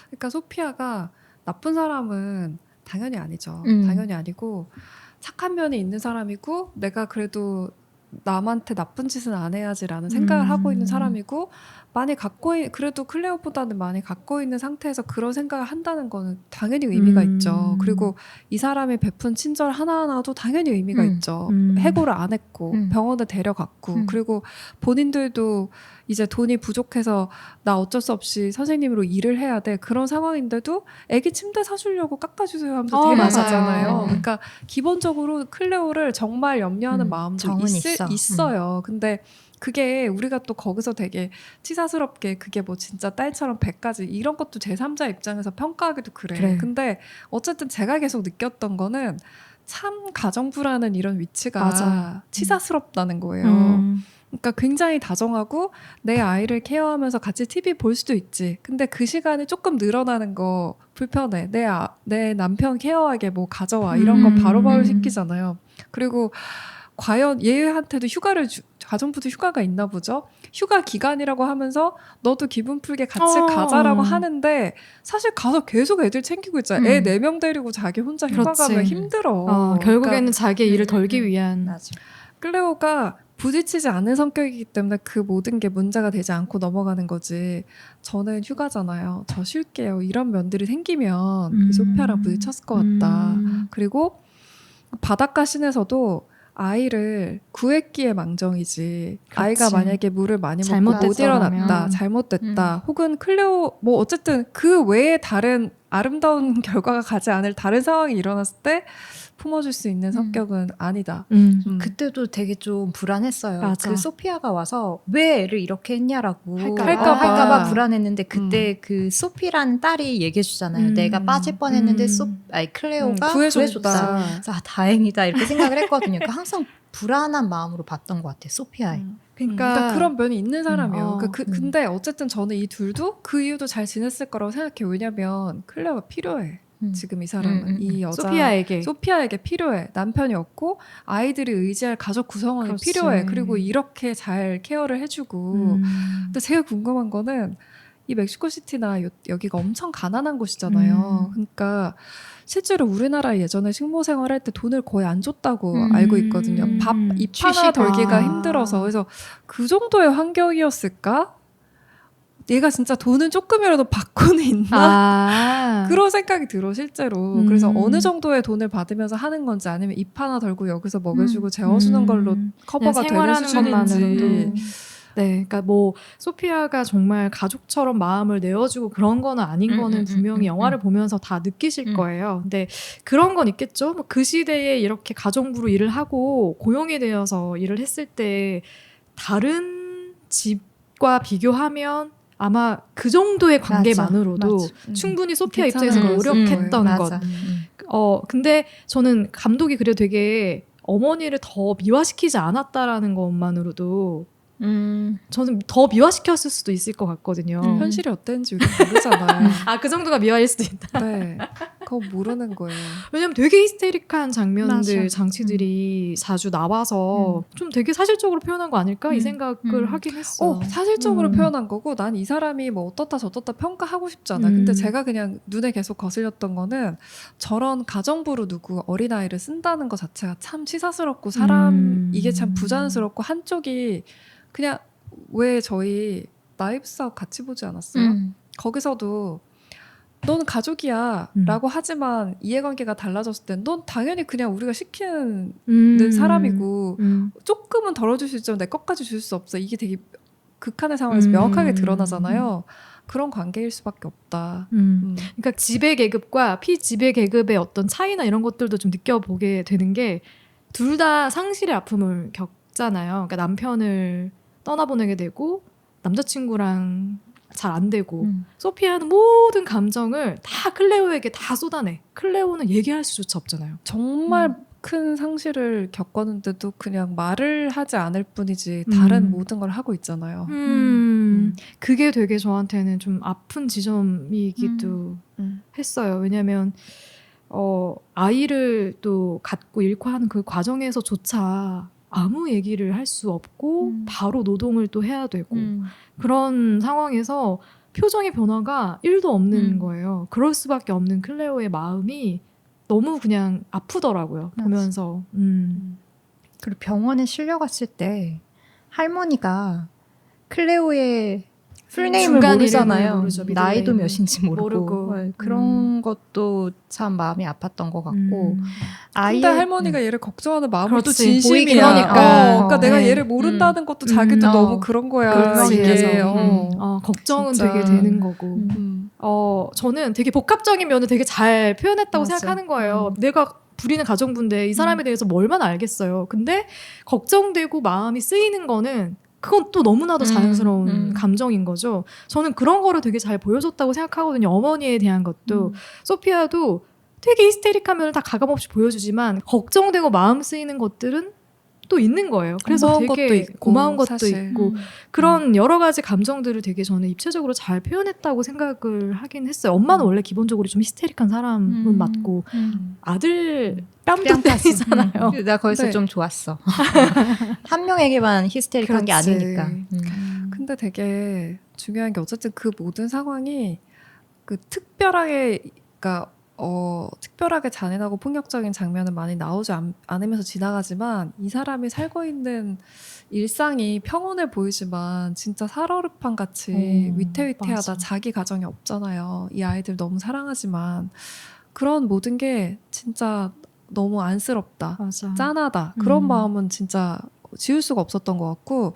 그러니까 소피아가 나쁜 사람은 당연히 아니죠. 당연히 아니고 착한 면이 있는 사람이고 내가 그래도 남한테 나쁜 짓은 안 해야지라는 생각을 하고 있는 사람이고 그래도 클레오보다는 많이 갖고 있는 상태에서 그런 생각을 한다는 거는 당연히 의미가 있죠. 그리고 이 사람이 베푼 친절 하나하나도 당연히 의미가 있죠. 해고를 안 했고 병원에 데려갔고 그리고 본인들도 이제 돈이 부족해서 나 어쩔 수 없이 선생님으로 일을 해야 돼. 그런 상황인데도 애기 침대 사주려고 깎아주세요 하면서 데려가잖아요. 맞아요. 그러니까 기본적으로 클레오를 정말 염려하는 마음도 있어요. 근데 그게 우리가 또 거기서 되게 치사스럽게 그게 뭐 진짜 딸처럼 100가지 이런 것도 제3자 입장에서 평가하기도 그래. 근데 어쨌든 제가 계속 느꼈던 거는 참 가정부라는 이런 위치가 맞아. 치사스럽다는 거예요. 그러니까 굉장히 다정하고 내 아이를 케어하면서 같이 TV 볼 수도 있지. 근데 그 시간이 조금 늘어나는 거 불편해. 내 남편 케어하게 뭐 가져와. 이런 거 바로바로 시키잖아요. 그리고 과연 얘한테도 가정부도 휴가가 있나 보죠. 휴가 기간이라고 하면서 너도 기분 풀게 같이 가자라고 하는데 사실 가서 계속 애들 챙기고 있잖아. 애 4명 데리고 자기 혼자 휴가 가면 힘들어. 결국에는 그러니까, 자기의 일을 덜기 위한. 맞아. 클레오가 부딪히지 않는 성격이기 때문에 그 모든 게 문제가 되지 않고 넘어가는 거지. 저는 휴가잖아요. 저 쉴게요. 이런 면들이 생기면 소피아랑 부딪혔을 것 같다. 그리고 바닷가 씬에서도 아이를 구했기에 망정이지. 그렇지. 아이가 만약에 물을 많이 먹고 못 일어났다. 잘못됐다. 혹은 클레오 뭐 어쨌든 그 외에 다른 아름다운 결과가 가지 않을 다른 상황이 일어났을 때 품어줄 수 있는 성격은 아니다. 그때도 되게 좀 불안했어요. 맞아. 그 소피아가 와서 왜 애를 이렇게 했냐라고 할까봐. 불안했는데 그때 그 소피라는 딸이 얘기해 주잖아요. 내가 빠질 뻔했는데 클레오가 구해줬다. 그래서 다행이다 이렇게 생각을 했거든요. 그러니까 항상 불안한 마음으로 봤던 것 같아요. 소피아에. 그러니까 그런 면이 있는 사람이에요. 어, 근데 어쨌든 저는 이 둘도 그 이유도 잘 지냈을 거라고 생각해요. 왜냐면 클레오가 필요해. 지금 이 사람은 이 여자 소피아에게 필요해. 남편이 없고 아이들이 의지할 가족 구성원이 그렇지. 필요해. 그리고 이렇게 잘 케어를 해주고. 근데 제가 궁금한 거는 이 멕시코 시티나 여기가 엄청 가난한 곳이잖아요. 그러니까 실제로 우리나라 예전에 식모 생활할 때 돈을 거의 안 줬다고 알고 있거든요. 입 하나 덜기가 힘들어서. 그래서 그 정도의 환경이었을까? 얘가 진짜 돈은 조금이라도 받고는 있나? 그런 생각이 들어 실제로. 그래서 어느 정도의 돈을 받으면서 하는 건지 아니면 입 하나 덜고 여기서 먹여주고 재워주는 걸로 커버가 되는 수준인지. 네, 그러니까 뭐 소피아가 정말 가족처럼 마음을 내어주고 그런 거는 아닌 거는 분명히 영화를 보면서 다 느끼실 거예요. 근데 그런 건 있겠죠. 뭐 그 시대에 이렇게 가정부로 일을 하고 고용이 되어서 일을 했을 때 다른 집과 비교하면 아마 그 정도의 관계만으로도 충분히 소피아 입장에서 노력했던 것. 근데 저는 감독이 그래도 되게 어머니를 더 미화시키지 않았다라는 것만으로도 저는 더 미화시켰을 수도 있을 것 같거든요. 현실이 어땠는지 우리 모르잖아요. 그 정도가 미화일 수도 있다. 네, 그거 모르는 거예요. 왜냐면 되게 히스테릭한 장면들, 맞아. 장치들이 자주 나와서 좀 되게 사실적으로 표현한 거 아닐까 이 생각을 하긴 했어. 사실적으로 표현한 거고 난 이 사람이 뭐 어떻다 저떻다 평가하고 싶지 않아. 근데 제가 그냥 눈에 계속 거슬렸던 거는 저런 가정부로 누구 어린아이를 쓴다는 것 자체가 참 치사스럽고 이게 참 부자연스럽고 한쪽이 그냥 왜 저희 나이브스 아웃 같이 보지 않았어요? 거기서도 넌 가족이야 라고 하지만 이해관계가 달라졌을 땐 넌 당연히 그냥 우리가 시키는 사람이고 조금은 덜어줄 수 있지만 내 것까지 줄 수 없어. 이게 되게 극한의 상황에서 명확하게 드러나잖아요. 그런 관계일 수밖에 없다. 그러니까 지배 계급과 피지배 계급의 어떤 차이나 이런 것들도 좀 느껴보게 되는 게 둘 다 상실의 아픔을 겪잖아요. 그러니까 남편을 떠나보내게 되고 남자친구랑 잘 안 되고 소피아는 모든 감정을 다 클레오에게 다 쏟아내. 클레오는 얘기할 수조차 없잖아요. 정말 큰 상실을 겪었는데도 그냥 말을 하지 않을 뿐이지 다른 모든 걸 하고 있잖아요. 그게 되게 저한테는 좀 아픈 지점이기도 했어요. 왜냐하면 아이를 또 갖고 잃고 하는 그 과정에서조차 아무 얘기를 할 수 없고 바로 노동을 또 해야 되고 그런 상황에서 표정의 변화가 1도 없는 거예요. 그럴 수밖에 없는 클레오의 마음이 너무 그냥 아프더라고요. 보면서. 그리고 병원에 실려갔을 때 할머니가 클레오의 풀네임을 모르잖아요. 모르죠, 나이도 미들네임을. 몇인지 모르고. 네, 그런 것도 참 마음이 아팠던 것 같고 근데 할머니가 얘를 걱정하는 마음은 또 그렇지, 진심이야. 보이긴 하니까. 그러니까 내가 네. 얘를 모른다는 것도 자기도 너무 그런 거야. 그렇지. 이게. 걱정은 진짜. 되게 되는 거고. 저는 되게 복합적인 면을 되게 잘 표현했다고 맞아. 생각하는 거예요. 내가 부리는 가정부인데 이 사람에 대해서 뭐 얼마나 알겠어요. 근데 걱정되고 마음이 쓰이는 거는 그건 또 너무나도 자연스러운 감정인 거죠. 저는 그런 거를 되게 잘 보여줬다고 생각하거든요. 어머니에 대한 것도. 소피아도 되게 히스테릭한 면을 다 가감없이 보여주지만 걱정되고 마음 쓰이는 것들은 또 있는 거예요. 그래서 고마운 되게 것도 있고, 고마운 것도 사실. 있고 그런 여러 가지 감정들을 되게 저는 입체적으로 잘 표현했다고 생각을 하긴 했어요. 엄마는 원래 기본적으로 좀 히스테릭한 사람은 맞고 아들 뺨도때리잖아요. 나 거기서 네. 좀 좋았어. 한 명에게만 히스테릭한 게 그렇지. 아니니까. 근데 되게 중요한 게 어쨌든 그 모든 상황이 그 특별하게 그러니까 특별하게 잔인하고 폭력적인 장면은 많이 나오지 않으면서 지나가지만 이 사람이 살고 있는 일상이 평온해 보이지만 진짜 살얼음판 같이 위태위태하다. 맞아. 자기 가정이 없잖아요. 이 아이들 너무 사랑하지만 그런 모든 게 진짜 너무 안쓰럽다. 맞아. 짠하다. 그런 마음은 진짜 지울 수가 없었던 것 같고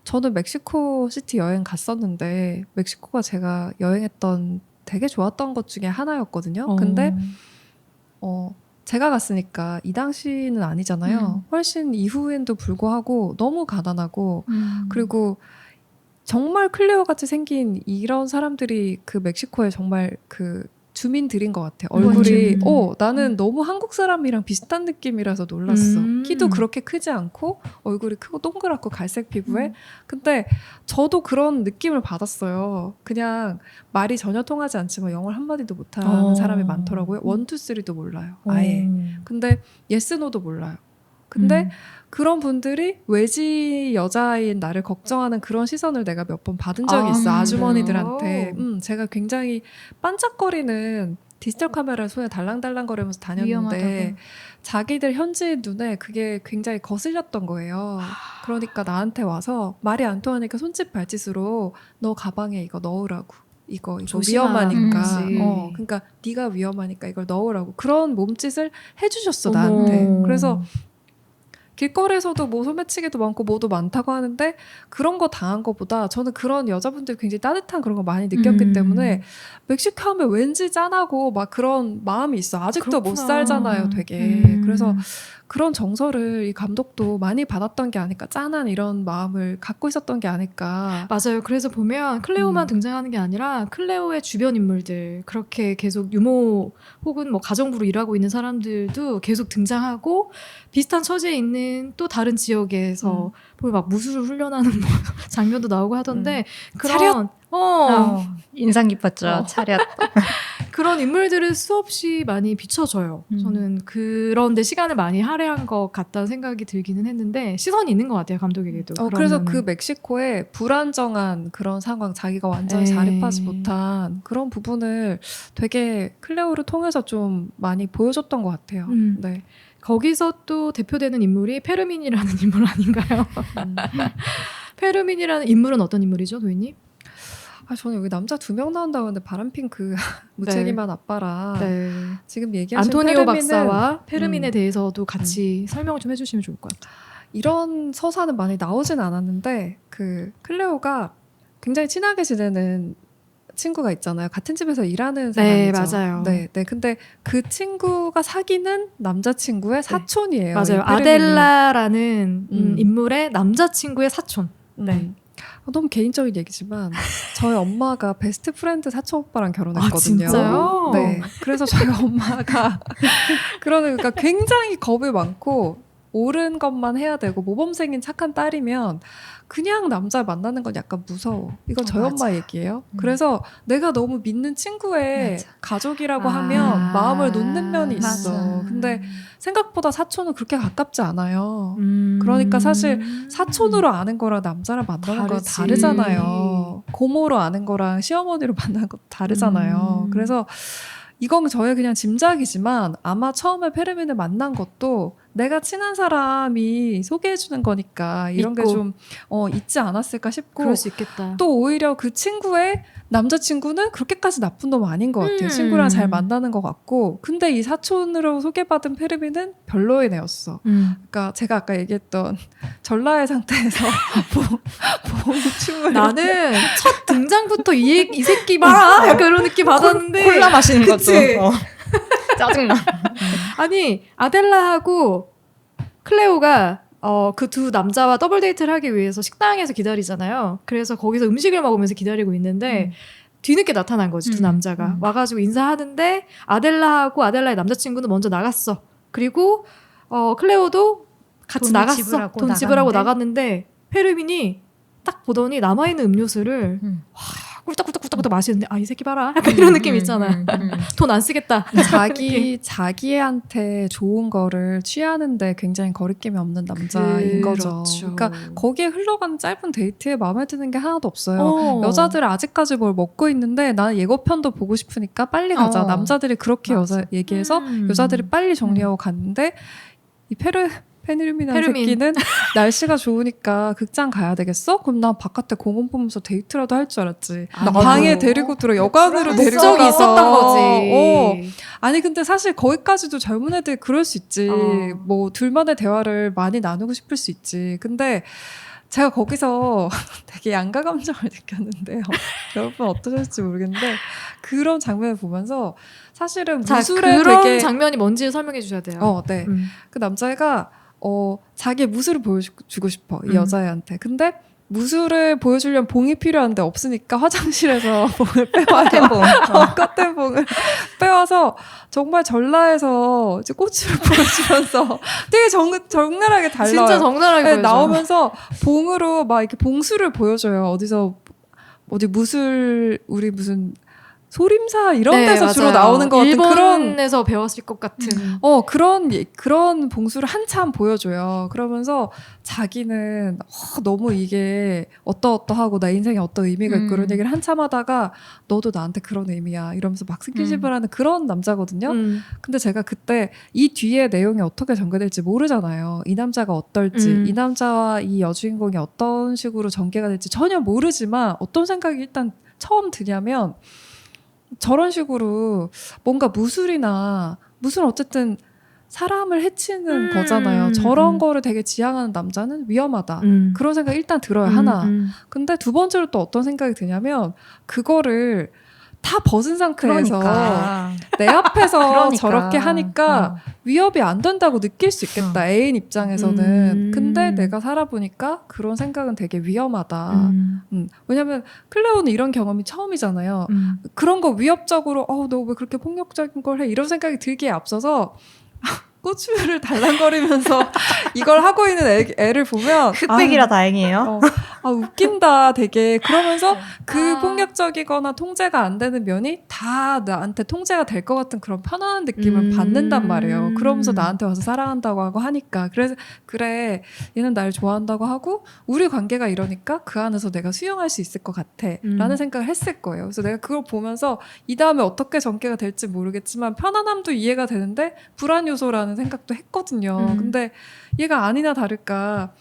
저는 멕시코 시티 여행 갔었는데 멕시코가 제가 여행했던 되게 좋았던 것 중에 하나였거든요. 근데 제가 갔으니까 이 당시는 아니잖아요. 훨씬 이후엔도 불구하고 너무 가난하고 그리고 정말 클레오 같이 생긴 이런 사람들이 그 멕시코에 정말 그 주민들인 것 같아요. 얼굴이 나는 너무 한국 사람이랑 비슷한 느낌이라서 놀랐어. 키도 그렇게 크지 않고 얼굴이 크고 동그랗고 갈색 피부에 근데 저도 그런 느낌을 받았어요. 그냥 말이 전혀 통하지 않지만 영어를 한마디도 못하는 사람이 많더라고요. 1, 2, 3도 몰라요. 아예. 근데 yes, no도 몰라요. 근데 그런 분들이 외지 여자인 나를 걱정하는 그런 시선을 내가 몇 번 받은 적이 있어. 아주머니들한테. 제가 굉장히 반짝거리는 디지털 카메라를 손에 달랑달랑거리면서 다녔는데 위험하다고. 자기들 현지인 눈에 그게 굉장히 거슬렸던 거예요. 그러니까 나한테 와서 말이 안 통하니까 손짓 발짓으로 너 가방에 이거 넣으라고. 이거 위험하니까. 그러니까 네가 위험하니까 이걸 넣으라고. 그런 몸짓을 해주셨어 나한테. 그래서 길거리에서도 뭐 소매치기도 많고 뭐도 많다고 하는데 그런 거 당한 것보다 저는 그런 여자분들이 굉장히 따뜻한 그런 거 많이 느꼈기 때문에 멕시코 하면 왠지 짠하고 막 그런 마음이 있어. 아직도 못 살잖아요 되게. 그래서 그런 정서를 이 감독도 많이 받았던 게 아닐까. 짠한 이런 마음을 갖고 있었던 게 아닐까. 맞아요. 그래서 보면 클레오만 등장하는 게 아니라 클레오의 주변 인물들 그렇게 계속 유모 혹은 뭐 가정부로 일하고 있는 사람들도 계속 등장하고 비슷한 처지에 있는 또 다른 지역에서 보면 막 무술을 훈련하는 뭐 장면도 나오고 하던데 그런 인상 깊었죠. 차렷. 그런 인물들을 수없이 많이 비춰줘요. 저는 그런데 시간을 많이 할애한 것 같다는 생각이 들기는 했는데 시선이 있는 것 같아요. 감독에게도. 그래서 그 멕시코의 불안정한 그런 상황 자기가 완전히 자립하지 못한 그런 부분을 되게 클레오를 통해서 좀 많이 보여줬던 것 같아요. 네. 거기서 또 대표되는 인물이 페르민이라는 인물 아닌가요? 페르민이라는 인물은 어떤 인물이죠, 도희님? 저는 여기 남자 2명 나온다고 하는데 바람핀 그 무책임한 아빠랑 지금 얘기하신 안토니오 페르민은 박사와 페르민에 대해서도 같이 설명을 좀 해주시면 좋을 것 같아요. 이런 서사는 많이 나오진 않았는데 그 클레오가 굉장히 친하게 지내는 친구가 있잖아요. 같은 집에서 일하는 사람이죠. 네, 맞아요. 네. 근데 그 친구가 사귀는 남자친구의 사촌이에요. 맞아요. 아델라라는 인물의 남자친구의 사촌. 너무 개인적인 얘기지만 저희 엄마가 베스트 프렌드 사촌 오빠랑 결혼했거든요. 진짜요? 네. 그래서 저희 엄마가 그러니까 굉장히 겁이 많고 옳은 것만 해야 되고 모범생인 착한 딸이면 그냥 남자 만나는 건 약간 무서워. 이건 저희 엄마 얘기예요. 그래서 내가 너무 믿는 친구의 가족이라고 하면 마음을 놓는 면이 있어. 근데 생각보다 사촌은 그렇게 가깝지 않아요. 그러니까 사실 사촌으로 아는 거랑 남자랑 만나는 건 다르잖아요. 고모로 아는 거랑 시어머니로 만나는 거 다르잖아요. 그래서 이건 저의 그냥 짐작이지만 아마 처음에 페르민을 만난 것도 내가 친한 사람이 소개해주는 거니까 이런 게 좀 있지 않았을까 싶고 그럴 수 있겠다. 또 오히려 그 친구의 남자친구는 그렇게까지 나쁜 놈 아닌 것 같아요. 친구랑 잘 만나는 것 같고 근데 이 사촌으로 소개받은 페르민은 별로인 애였어. 그러니까 제가 아까 얘기했던 전라의 상태에서 보호춤을 나는 첫 등장부터 이 새끼 봐라 약간 그런 느낌 받았는데 콜라 마시는 것도 그치? 짜증나. 아니 아델라하고 클레오가 그 두 남자와 더블 데이트를 하기 위해서 식당에서 기다리잖아요. 그래서 거기서 음식을 먹으면서 기다리고 있는데 뒤늦게 나타난 거지 두 남자가 와가지고 인사하는데 아델라하고 아델라의 남자친구는 먼저 나갔어. 그리고 클레오도 같이 나갔어. 돈 지불하고 나갔는데 페르민이 딱 보더니 남아있는 음료수를 꿀떡꿀떡꿀떡 마시는데 이 새끼 봐라 약간 이런 느낌 있잖아. 돈 안 쓰겠다. 자기한테 좋은 거를 취하는데 굉장히 거리낌이 없는 남자인 거죠. 그러니까 거기에 흘러가는 짧은 데이트에 마음에 드는 게 하나도 없어요. 여자들은 아직까지 뭘 먹고 있는데 나는 예고편도 보고 싶으니까 빨리 가자. 남자들이 그렇게 얘기해서 여자들이 빨리 정리하고 갔는데 이 페르민이라는 새끼는 날씨가 좋으니까 극장 가야 되겠어? 그럼 난 바깥에 공원 보면서 데이트라도 할 줄 알았지. 방에 데리고 들어 여관으로 데리고 가서 목적이 있었던 거지. 아니 근데 사실 거기까지도 젊은 애들 그럴 수 있지. 뭐 둘만의 대화를 많이 나누고 싶을 수 있지. 근데 제가 거기서 되게 양가 감정을 느꼈는데요. 여러분 어떠실지 모르겠는데 그런 장면을 보면서 사실은 자, 무술에 그런 되게 장면이 뭔지 설명해 주셔야 돼요. 네. 음. 그 남자애가 자기의 무술을 보여주고 싶어 이 음. 여자애한테. 근데 무술을 보여주려면 봉이 필요한데 없으니까 화장실에서 봉을 빼와요. 겉된 봉을 빼와서 정말 전라에서 이제 꼬추를 보여주면서 되게 적나라하게 달라요. 진짜 적나라하게 네, 보여줘. 나오면서 봉으로 막 이렇게 봉수를 보여줘요. 어디 무술 우리 무슨 소림사 이런 네, 데서 맞아요. 주로 나오는 것 같은 그런 일본에서 배웠을 것 같은. 그런 봉수를 한참 보여줘요. 그러면서 자기는 너무 이게 어떠어떠하고 나 인생에 어떤 의미가 있고 이런 얘기를 한참 하다가 너도 나한테 그런 의미야 이러면서 막 스킨십을 하는 그런 남자거든요. 근데 제가 그때 이 뒤에 내용이 어떻게 전개될지 모르잖아요. 이 남자가 어떨지, 이 남자와 이 여주인공이 어떤 식으로 전개가 될지 전혀 모르지만 어떤 생각이 일단 처음 드냐면 저런 식으로 뭔가 무술은 어쨌든 사람을 해치는 거잖아요. 저런 거를 되게 지향하는 남자는 위험하다. 그런 생각이 일단 들어요. 하나. 근데 두 번째로 또 어떤 생각이 드냐면 그거를 다 벗은 상태에서 내 앞에서 저렇게 하니까 위협이 안 된다고 느낄 수 있겠다. 애인 입장에서는. 근데 내가 살아보니까 그런 생각은 되게 위험하다. 왜냐면 클레오는 이런 경험이 처음이잖아요. 그런 거 위협적으로 너 왜 그렇게 폭력적인 걸 해? 이런 생각이 들기에 앞서서 꼬추를 달랑거리면서 이걸 하고 있는 애를 보면 흑백이라 다행이에요. 웃긴다 되게. 그러면서 그 폭력적이거나 통제가 안 되는 면이 다 나한테 통제가 될 것 같은 그런 편안한 느낌을 받는단 말이에요. 그러면서 나한테 와서 사랑한다고 하고 하니까 그래서 그래 얘는 날 좋아한다고 하고 우리 관계가 이러니까 그 안에서 내가 수용할 수 있을 것 같아 라는 생각을 했을 거예요. 그래서 내가 그걸 보면서 이 다음에 어떻게 전개가 될지 모르겠지만 편안함도 이해가 되는데 불안 요소라는 생각도 했거든요. 근데 얘가 아니나 다를까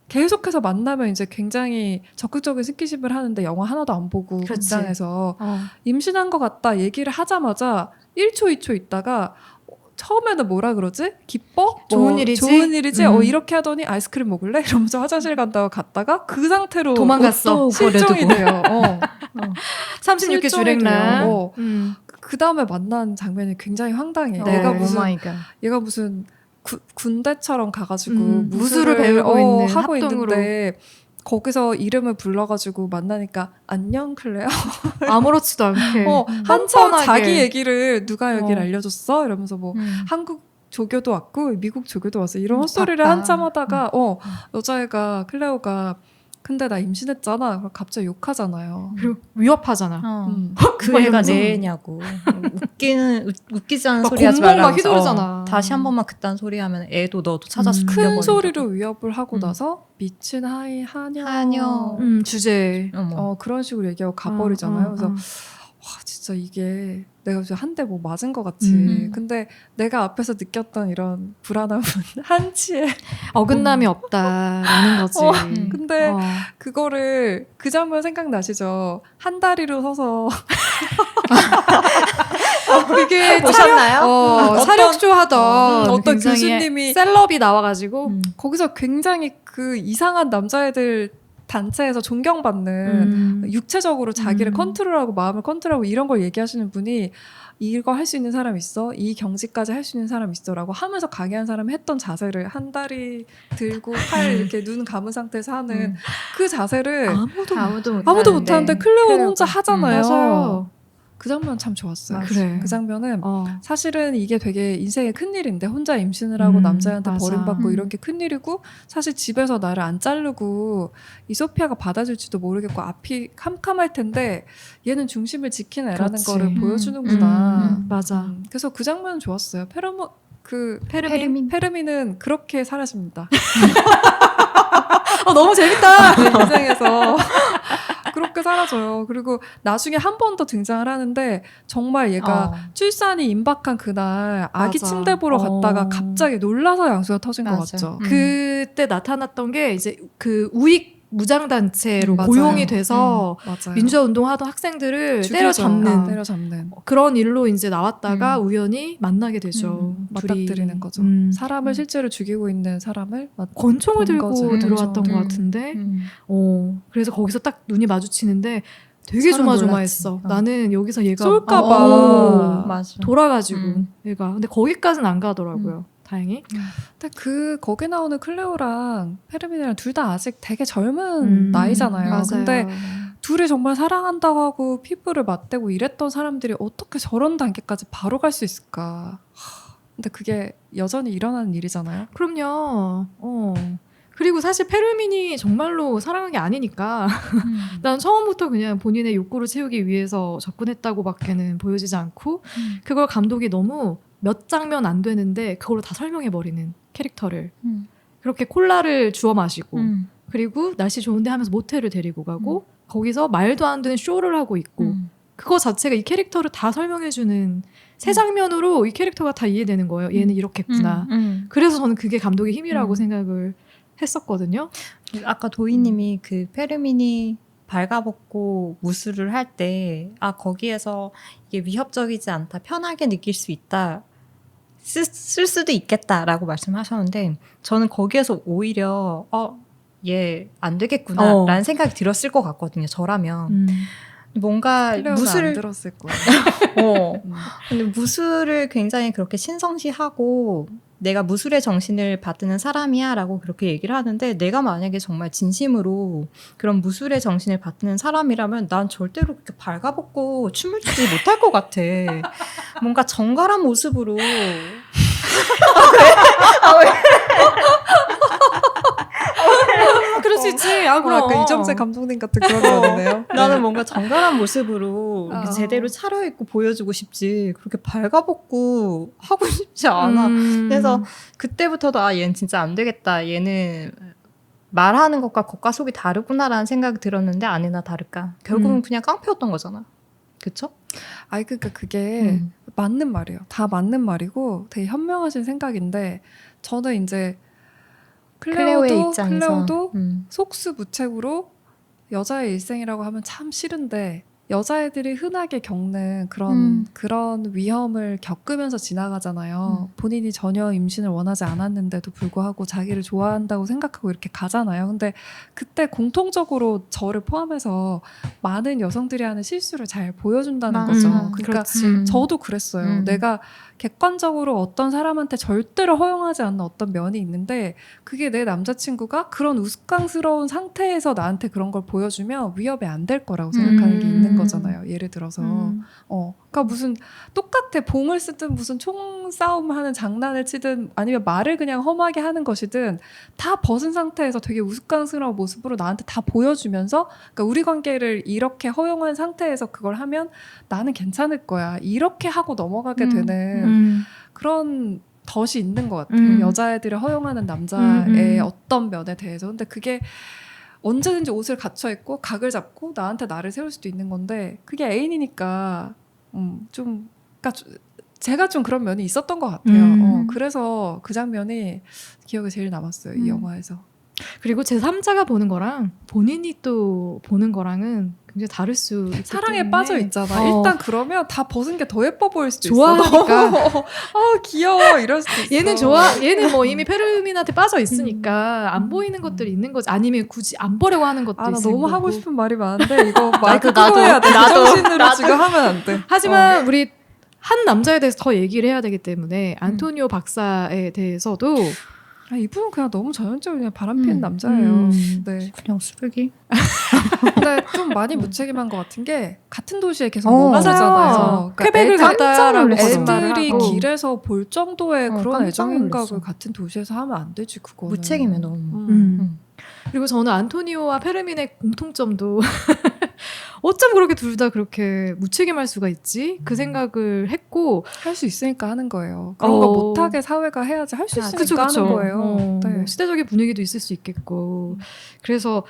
계속해서 만나면 이제 굉장히 적극적인 스킨십을 하는데 영화 하나도 안 보고 극장에서 임신한 것 같다 얘기를 하자마자 1초 2초 있다가 처음에는 뭐라 그러지? 기뻐? 좋은 일이지? 좋은 일이지? 이렇게 하더니 아이스크림 먹을래? 이러면서 화장실 간다고 갔다가 그 상태로 도망갔어. 실종이 돼요. 36개 주랭랑. 그 다음에 만난 장면이 굉장히 황당해. 네. 얘가 무슨 군대처럼 가가지고 무술을 배우고 있는 하고 합동으로. 있는데 거기서 이름을 불러가지고 만나니까 안녕 클레어 아무렇지도 않게 한참 뻔뻔하게. 자기 얘기를 누가 여기를 알려줬어 이러면서 뭐 한국 조교도 왔고 미국 조교도 왔어 이런 헛소리를 한참 하다가 여자애가 클레오가 근데 나 임신했잖아. 그럼 갑자기 욕하잖아요. 그리고 위협하잖아. 그 애가 내 애냐고. 웃기지 않은 소리 하지 막 말라고. 휘두르잖아. 다시 한 번만 그딴 소리 하면 애도 너도 찾아서 큰 죽여버린다고. 소리로 위협을 하고 나서 미친 하녀. 주제. 그런 식으로 얘기하고 가버리잖아요. 그래서 와 진짜 이게 내가 한 대 뭐 맞은 것 같이. 근데 내가 앞에서 느꼈던 이런 불안함은 한치의 어긋남이 없다라는 거지. 근데 그거를 그 장면 생각나시죠? 한 다리로 서서 그게 보셨나요? 사력쇼 하던 어떤 굉장히 교수님이 셀럽이 나와가지고 거기서 굉장히 그 이상한 남자애들 단체에서 존경받는 육체적으로 자기를 컨트롤하고 마음을 컨트롤하고 이런 걸 얘기하시는 분이 이거 할 수 있는 사람 있어? 이 경지까지 할 수 있는 사람 있어? 라고 하면서 강의한 사람이 했던 자세를 한 다리 들고 팔 이렇게 눈 감은 상태에서 하는 그 자세를 아무도 못하는데 클레오는 혼자 하잖아요. 맞아요. 그 장면 참 좋았어요. 그래. 그 장면은 사실은 이게 되게 인생의 큰일인데 혼자 임신을 하고 남자한테 맞아. 버림받고 이런 게 큰일이고 사실 집에서 나를 안 자르고 이 소피아가 받아줄지도 모르겠고 앞이 캄캄할 텐데 얘는 중심을 지키는 애라는 그렇지. 거를 보여주는구나. 맞아. 그래서 그 장면은 좋았어요. 페르민. 페르민은 그렇게 사라집니다. 너무 재밌다. 인생에서 그렇게 사라져요. 그리고 나중에 한 번 더 등장을 하는데 정말 얘가 출산이 임박한 그날 아기 맞아. 침대 보러 갔다가 갑자기 놀라서 양수가 터진 것 같죠. 그때 나타났던 게 이제 그 우익 무장단체로 맞아요. 고용이 돼서 맞아요. 민주화 운동하던 학생들을 죽이죠. 때려잡는 때려잡는. 그런 일로 이제 나왔다가 우연히 만나게 되죠. 맞닥뜨리는 거죠. 사람을 실제로 죽이고 있는 사람을 권총을 들고 거죠. 들어왔던 권총. 것 같은데 음. 그래서 거기서 딱 눈이 마주치는데 되게 서로 조마조마했어. 놀랐지. 나는 여기서 얘가 쏠까봐. 맞아. 돌아가지고 음. 근데 거기까지는 안 가더라고요. 다행히. 근데 거기 나오는 클레오랑 페르민이랑 둘 다 아직 되게 젊은 나이잖아요. 맞아요. 근데 둘이 정말 사랑한다고 하고 피부를 맞대고 이랬던 사람들이 어떻게 저런 단계까지 바로 갈 수 있을까. 근데 그게 여전히 일어나는 일이잖아요. 그럼요. 그리고 사실 페르민이 정말로 사랑한 게 아니니까 난 처음부터 그냥 본인의 욕구를 채우기 위해서 접근했다고밖에는 보여지지 않고 그걸 감독이 너무 몇 장면 안 되는데 그걸로 다 설명해버리는 캐릭터를 그렇게 콜라를 주워 마시고 그리고 날씨 좋은데 하면서 모텔을 데리고 가고 거기서 말도 안 되는 쇼를 하고 있고 그거 자체가 이 캐릭터를 다 설명해주는 세 장면으로 이 캐릭터가 다 이해되는 거예요. 얘는 이렇겠구나. 그래서 저는 그게 감독의 힘이라고 생각을 했었거든요. 아까 도희님이 그 페르민이 발가벗고 무술을 할 때 거기에서 이게 위협적이지 않다, 편하게 느낄 수 있다, 쓸 수도 있겠다라고 말씀하셨는데 저는 거기에서 오히려 얘 안 되겠구나 라는 생각이 들었을 것 같거든요. 저라면 뭔가 클레오는 안 무술을 들었을 거예요. 근데 무술을 굉장히 그렇게 신성시하고 내가 무술의 정신을 받드는 사람이야 라고 그렇게 얘기를 하는데 내가 만약에 정말 진심으로 그런 무술의 정신을 받드는 사람이라면 난 절대로 그렇게 발가벗고 춤을 추지 못할 것 같아. 뭔가 정갈한 모습으로 그럴 수 있지. 그럼. 뭐랄까 이정재 감독님 같은 그런 면이네요. 나는 뭔가 정갈한 모습으로 이렇게 제대로 차려입고 보여주고 싶지 그렇게 발가벗고 하고 싶지 않아. 그래서 그때부터도 얘는 진짜 안 되겠다. 얘는 말하는 것과 겉과 속이 다르구나라는 생각이 들었는데 아니나 다를까. 결국은 그냥 깡패였던 거잖아. 그쵸? 그러니까 그게 맞는 말이에요. 다 맞는 말이고 되게 현명하신 생각인데 저는 이제 클레오의 입장에서 클레오도 속수무책으로 여자의 일생이라고 하면 참 싫은데 여자애들이 흔하게 겪는 그런 위험을 겪으면서 지나가잖아요. 본인이 전혀 임신을 원하지 않았는데도 불구하고 자기를 좋아한다고 생각하고 이렇게 가잖아요. 근데 그때 공통적으로 저를 포함해서 많은 여성들이 하는 실수를 잘 보여준다는 거죠. 그러니까 그렇지. 저도 그랬어요. 내가 객관적으로 어떤 사람한테 절대로 허용하지 않는 어떤 면이 있는데 그게 내 남자친구가 그런 우스꽝스러운 상태에서 나한테 그런 걸 보여주면 위협이 안 될 거라고 생각하는 게 있는 거잖아요. 예를 들어서 그러니까 무슨 똑같아. 봉을 쓰든 무슨 총싸움 하는 장난을 치든 아니면 말을 그냥 험하게 하는 것이든 다 벗은 상태에서 되게 우스꽝스러운 모습으로 나한테 다 보여주면서 그러니까 우리 관계를 이렇게 허용한 상태에서 그걸 하면 나는 괜찮을 거야. 이렇게 하고 넘어가게 되는 그런 덫이 있는 것 같아요. 여자애들을 허용하는 남자의 어떤 면에 대해서. 근데 그게 언제든지 옷을 갖춰 입고 각을 잡고 나한테 나를 세울 수도 있는 건데 그게 애인이니까 그러니까 제가 좀 그런 면이 있었던 것 같아요. 그래서 그 장면이 기억에 제일 남았어요. 이 영화에서. 그리고 제3자가 보는 거랑 본인이 또 보는 거랑은 굉장히 다를 수 있기 사랑에 때문에. 빠져 있잖아. 일단 그러면 다 벗은 게 더 예뻐 보일 수도 좋아하니까. 있어. 귀여워 이럴 수도 있어. 얘는 뭐 이미 페르민한테 빠져 있으니까 안 보이는 것들이 있는 거지. 아니면 굳이 안 보려고 하는 것도 나 있을 너무 거고. 하고 싶은 말이 많은데 이거 마이크 나도, 끄고 해야 돼. 나도. 정신으로 지금 하면 안 돼. 하지만 우리 한 남자에 대해서 더 얘기를 해야 되기 때문에 안토니오 박사에 대해서도 이분은 그냥 너무 전형적으로 그냥 바람피는 남자예요. 네. 그냥 술기. 근데 좀 많이 무책임한 것 같은 게 같은 도시에 계속 맞아요. 머무르잖아요. 퀘벡을 갔다라고 거짓말을 애들이 하고. 길에서 볼 정도의 그런 깜짝 애정행각을 놀랐어. 같은 도시에서 하면 안 되지 그거는. 무책임해 너무. 그리고 저는 안토니오와 페르민의 공통점도 어쩜 그렇게 둘 다 그렇게 무책임할 수가 있지? 그 생각을 했고 할 수 있으니까 하는 거예요. 그런 거 못하게 사회가 해야지 할 수 있으니까 하는 거예요. 네. 뭐 시대적인 분위기도 있을 수 있겠고 그래서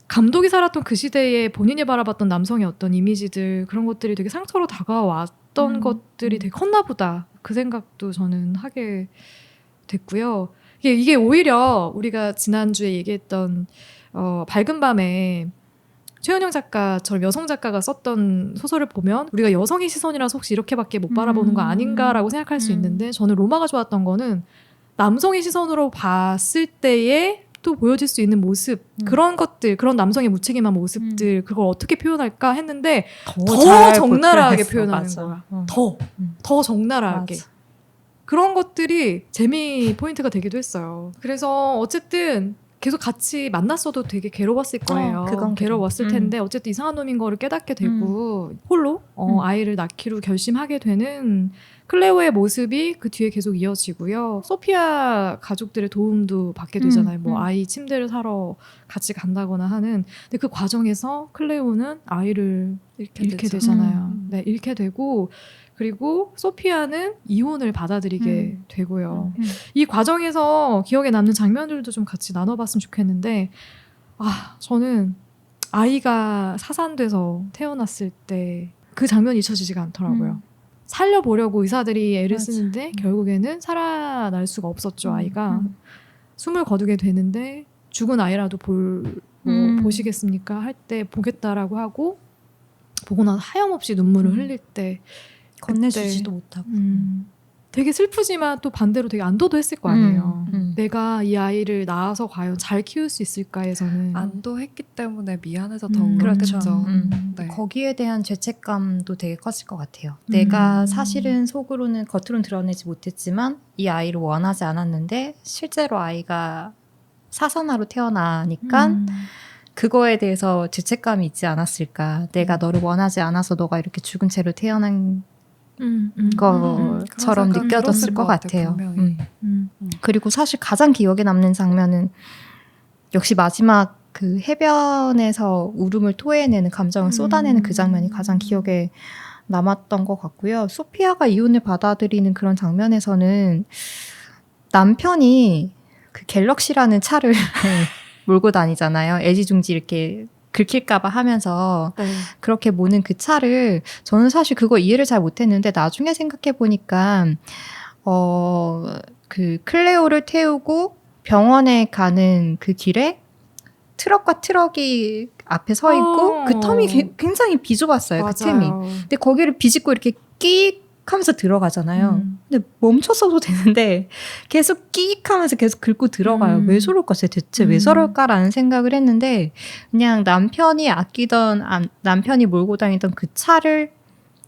감독이 살았던 그 시대에 본인이 바라봤던 남성의 어떤 이미지들 그런 것들이 되게 상처로 다가왔던 것들이 되게 컸나 보다 그 생각도 저는 하게 됐고요. 이게 오히려 우리가 지난주에 얘기했던 밝은 밤에 최은영 작가처럼 여성 작가가 썼던 소설을 보면 우리가 여성의 시선이라서 혹시 이렇게밖에 못 바라보는 거 아닌가라고 생각할 수 있는데 저는 로마가 좋았던 거는 남성의 시선으로 봤을 때에 또 보여질 수 있는 모습 그런 것들 그런 남성의 무책임한 모습들 그걸 어떻게 표현할까 했는데 더 적나라하게 표현하는 맞아. 거야. 더 적나라하게. 맞아. 그런 것들이 재미 포인트가 되기도 했어요. 그래서 어쨌든 계속 같이 만났어도 되게 괴로웠을 거예요. 그건 괴로웠을 텐데 어쨌든 이상한 놈인 거를 깨닫게 되고 홀로 아이를 낳기로 결심하게 되는 클레오의 모습이 그 뒤에 계속 이어지고요. 소피아 가족들의 도움도 받게 되잖아요. 뭐 아이 침대를 사러 같이 간다거나 하는. 근데 그 과정에서 클레오는 아이를 잃게 되잖아요. 네, 잃게 되고 그리고 소피아는 이혼을 받아들이게 되고요. 이 과정에서 기억에 남는 장면들도 좀 같이 나눠봤으면 좋겠는데 저는 아이가 사산돼서 태어났을 때 그 장면이 잊혀지지가 않더라고요. 살려보려고 의사들이 애를 맞아. 쓰는데 결국에는 살아날 수가 없었죠. 아이가 숨을 거두게 되는데 죽은 아이라도 보시겠습니까? 할 때 보겠다라고 하고 보고 나서 하염없이 눈물을 흘릴 때 건네주지도 못하고. 되게 슬프지만 또 반대로 되게 안도도 했을 거 아니에요. 음. 내가 이 아이를 낳아서 과연 잘 키울 수 있을까에서는 안도했기 때문에 미안해서 더 그렇죠. 울었겠죠. 네. 거기에 대한 죄책감도 되게 컸을 것 같아요. 내가 사실은 속으로는 겉으로는 드러내지 못했지만 이 아이를 원하지 않았는데 실제로 아이가 사선아로 태어나니까 그거에 대해서 죄책감이 있지 않았을까. 내가 너를 원하지 않아서 너가 이렇게 죽은 채로 태어난 것처럼 그런 느껴졌을 생각 것 같아요. 분명히. 그리고 사실 가장 기억에 남는 장면은 역시 마지막 그 해변에서 울음을 토해내는 감정을 쏟아내는 그 장면이 가장 기억에 남았던 것 같고요. 소피아가 이혼을 받아들이는 그런 장면에서는 남편이 그 갤럭시라는 차를 몰고 다니잖아요. 애지중지 이렇게 긁힐까봐 하면서 그렇게 모는 그 차를 저는 사실 그거 이해를 잘 못했는데 나중에 생각해 보니까 그 클레오를 태우고 병원에 가는 그 길에 트럭과 트럭이 앞에 서 있고 그 텀이 굉장히 비좁았어요. 그 틈이. 근데 거기를 비집고 이렇게 끼익 하면서 들어가잖아요. 근데 멈췄어도 되는데 계속 끼익 하면서 계속 긁고 들어가요. 왜 저럴까 대체 왜 저럴까라는 생각을 했는데 그냥 남편이 아끼던 남편이 몰고 다니던 그 차를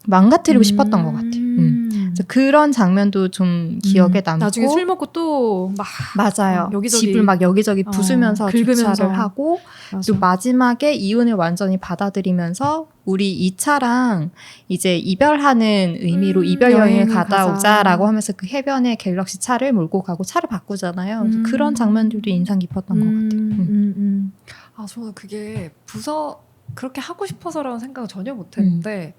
망가뜨리고 싶었던 것 같아요. 그래서 그런 장면도 좀 기억에 남고 나중에 술 먹고 또 막 맞아요. 여기저기 집을 막 여기저기 부수면서 긁으면서. 주차를 하고 그리고 마지막에 이혼을 완전히 받아들이면서 우리 이 차랑 이제 이별하는 의미로 이별 여행을 가다 오자라고 하면서 그 해변에 갤럭시 차를 몰고 가고 차를 바꾸잖아요. 그래서 그런 장면들도 인상 깊었던 것 같아요. 저는 그게 그렇게 하고 싶어서라는 생각은 전혀 못했는데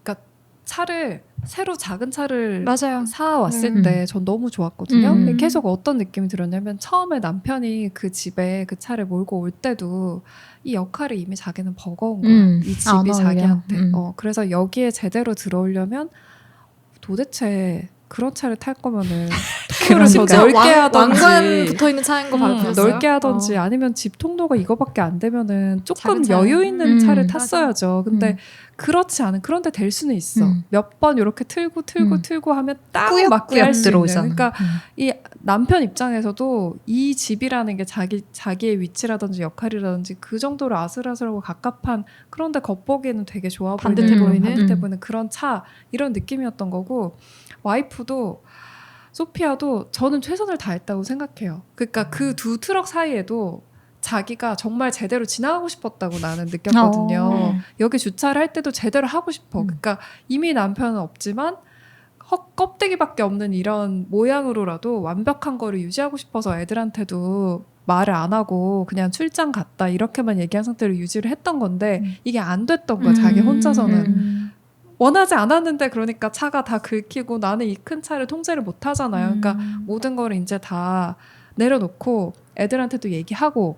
그러니까 차를 새로 작은 차를 맞아요. 사왔을 때 전 너무 좋았거든요. 계속 어떤 느낌이 들었냐면 처음에 남편이 그 집에 그 차를 몰고 올 때도 이 역할을 이미 자기는 버거운 거야. 이 집이 자기한테. 그래서 여기에 제대로 들어오려면 도대체 그런 차를 탈 거면은 그러니까 더 넓게 하던지 왕관 붙어있는 차인 거 봤어요. 넓게 하던지 아니면 집 통로가 이거밖에 안 되면은 조금 작은 차. 여유 있는 차를 맞아. 탔어야죠. 근데 그렇지 않은 그런데 될 수는 있어. 몇 번 이렇게 틀고 하면 딱 맞게 할 수 있는. 그러니까 이 남편 입장에서도 이 집이라는 게 자기의 위치라든지 역할이라든지 그 정도로 아슬아슬하고 갑갑한 그런데 겉보기에는 되게 좋아 반듯해 보이는 그런 차 이런 느낌이었던 거고 와이프도 소피아도 저는 최선을 다했다고 생각해요. 그러니까 그 두 트럭 사이에도 자기가 정말 제대로 지나가고 싶었다고 나는 느꼈거든요. 여기 주차를 할 때도 제대로 하고 싶어. 그러니까 이미 남편은 없지만 껍데기밖에 없는 이런 모양으로라도 완벽한 거를 유지하고 싶어서 애들한테도 말을 안 하고 그냥 출장 갔다 이렇게만 얘기한 상태로 유지를 했던 건데 이게 안 됐던 거야. 자기 혼자서는. 원하지 않았는데 그러니까 차가 다 긁히고 나는 이 큰 차를 통제를 못 하잖아요. 그러니까 모든 거를 이제 다 내려놓고 애들한테도 얘기하고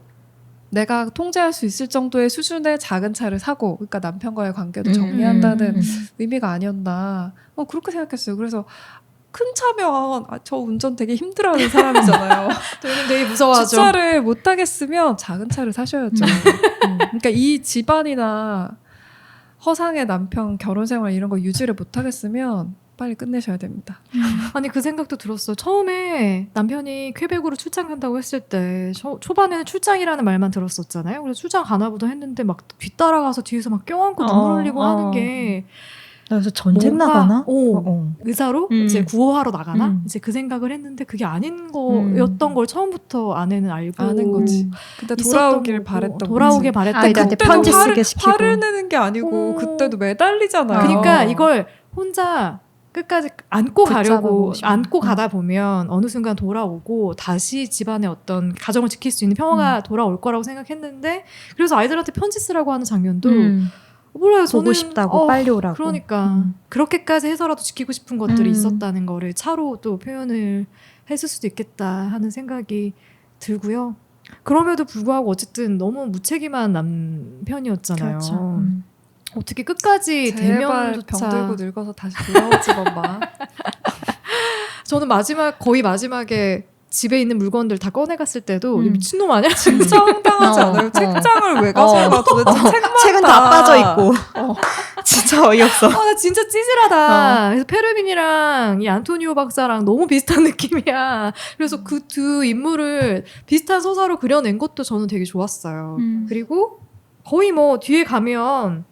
내가 통제할 수 있을 정도의 수준의 작은 차를 사고 그러니까 남편과의 관계도 정리한다는 의미가 아니었나 그렇게 생각했어요. 그래서 큰 차면 저 운전 되게 힘들어하는 사람이잖아요. 저희는 되게 무서워하죠. 주차를 못 하겠으면 작은 차를 사셔야죠. 그러니까 이 집안이나 허상의 남편 결혼 생활 이런 거 유지를 못 하겠으면 빨리 끝내셔야 됩니다. 아니 그 생각도 들었어요. 처음에 남편이 퀘벡으로 출장 간다고 했을 때 초반에는 출장이라는 말만 들었었잖아요. 그래서 출장 가나 보다 했는데 막 뒤따라가서 뒤에서 막 껴안고 눈물 흘리고 하는 게 그래서 전쟁 뭔가, 나가나? 의사로 이제 구호하러 나가나? 이제 그 생각을 했는데 그게 아닌 거였던 걸 처음부터 아내는 알고 아는 거지. 근데 있었던 돌아오길 거고, 바랬던 돌아오길 거지. 바랬던 아이들한테 거고. 편지 쓰게 시키고. 화를 내는 게 아니고 그때도 매달리잖아요. 그러니까 이걸 혼자 끝까지 안고 가려고 붙잡아보고 안고 가다 보면 어느 순간 돌아오고 다시 집안의 어떤 가정을 지킬 수 있는 평화가 돌아올 거라고 생각했는데 그래서 아이들한테 편지 쓰라고 하는 장면도 몰라요. 보고 저는 싶다고 빨리 오라고. 그러니까 그렇게까지 해서라도 지키고 싶은 것들이 있었다는 거를 차로 또 표현을 했을 수도 있겠다 하는 생각이 들고요. 그럼에도 불구하고 어쨌든 너무 무책임한 남편이었잖아요. 그렇죠. 어떻게 끝까지 제발 대면조차 병 들고 늙어서 다시 돌아오지 엄마. 저는 거의 마지막에 집에 있는 물건들 다 꺼내갔을 때도 미친놈 아니야? 진짜 황당하지 않아요? 책장을 왜 가져가 도대체 책만 책은 다 빠져 있고. 진짜 어이없어. 나 진짜 찌질하다. 그래서 페르민이랑 이 안토니오 박사랑 너무 비슷한 느낌이야. 그래서 그 두 인물을 비슷한 서사로 그려낸 것도 저는 되게 좋았어요. 그리고 거의 뭐 뒤에 가면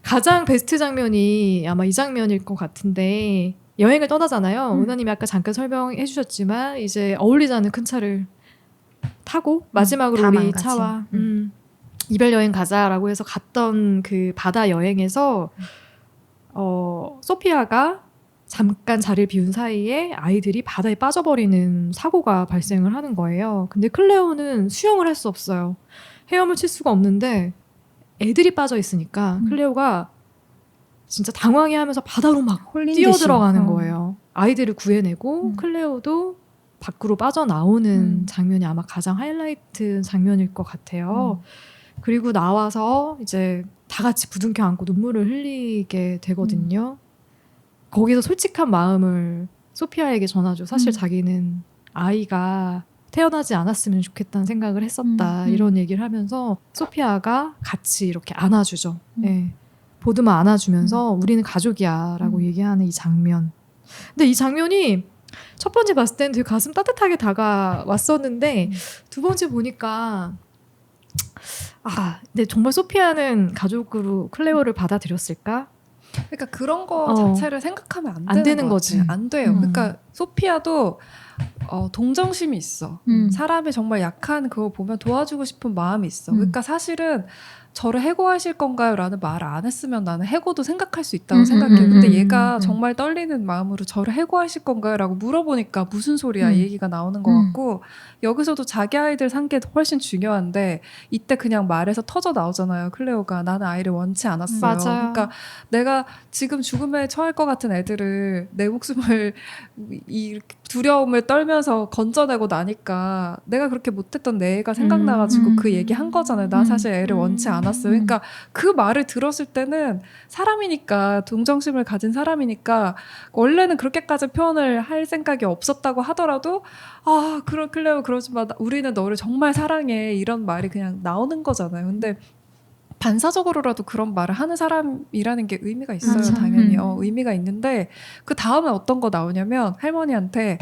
가장 베스트 장면이 아마 이 장면일 것 같은데 여행을 떠나잖아요. 은하님이 아까 잠깐 설명해 주셨지만 이제 어울리지 않는 큰 차를 타고 마지막으로 다 우리 망가진. 차와 이별 여행 가자라고 해서 갔던 그 바다 여행에서 소피아가 잠깐 자리를 비운 사이에 아이들이 바다에 빠져버리는 사고가 발생을 하는 거예요. 근데 클레오는 수영을 할 수 없어요. 헤엄을 칠 수가 없는데 애들이 빠져 있으니까 클레오가 진짜 당황해하면서 바다로 막 홀린 뛰어들어가는 듯이. 거예요. 아이들을 구해내고 클레오도 밖으로 빠져나오는 장면이 아마 가장 하이라이트 장면일 것 같아요. 그리고 나와서 이제 다 같이 부둥켜 안고 눈물을 흘리게 되거든요. 거기서 솔직한 마음을 소피아에게 전하죠. 사실 자기는 아이가 태어나지 않았으면 좋겠다는 생각을 했었다. 이런 얘기를 하면서 소피아가 같이 이렇게 안아주죠. 네. 보드만 안아주면서 우리는 가족이야 라고 얘기하는 이 장면. 근데 이 장면이 첫 번째 봤을 때는 되게 가슴 따뜻하게 다가왔었는데 두 번째 보니까 근데 정말 소피아는 가족으로 클레오를 받아들였을까? 그러니까 그런 거 자체를 생각하면 안 되는 거지. 안 돼요. 그러니까 소피아도 동정심이 있어. 사람이 정말 약한 그거 보면 도와주고 싶은 마음이 있어. 그러니까 사실은 저를 해고하실 건가요? 라는 말을 안 했으면 나는 해고도 생각할 수 있다고 생각해요. 근데 얘가 정말 떨리는 마음으로 저를 해고하실 건가요? 라고 물어보니까 무슨 소리야 이 얘기가 나오는 것 같고 여기서도 자기 아이들 산 게 훨씬 중요한데 이때 그냥 말에서 터져 나오잖아요. 클레오가 나는 아이를 원치 않았어요. 맞아요. 그러니까 내가 지금 죽음에 처할 것 같은 애들을 내 목숨을 이 두려움을 떨면서 건져내고 나니까 내가 그렇게 못했던 내 애가 생각나가지고 그 얘기 한 거잖아요. 나 사실 애를 원치 않았어요. 그러니까 그 말을 들었을 때는 사람이니까 동정심을 가진 사람이니까 원래는 그렇게까지 표현을 할 생각이 없었다고 하더라도 클레오 그러지 마. 우리는 너를 정말 사랑해. 이런 말이 그냥 나오는 거잖아요. 근데 반사적으로라도 그런 말을 하는 사람이라는 게 의미가 있어요. 맞아. 당연히 의미가 있는데 그 다음에 어떤 거 나오냐면 할머니한테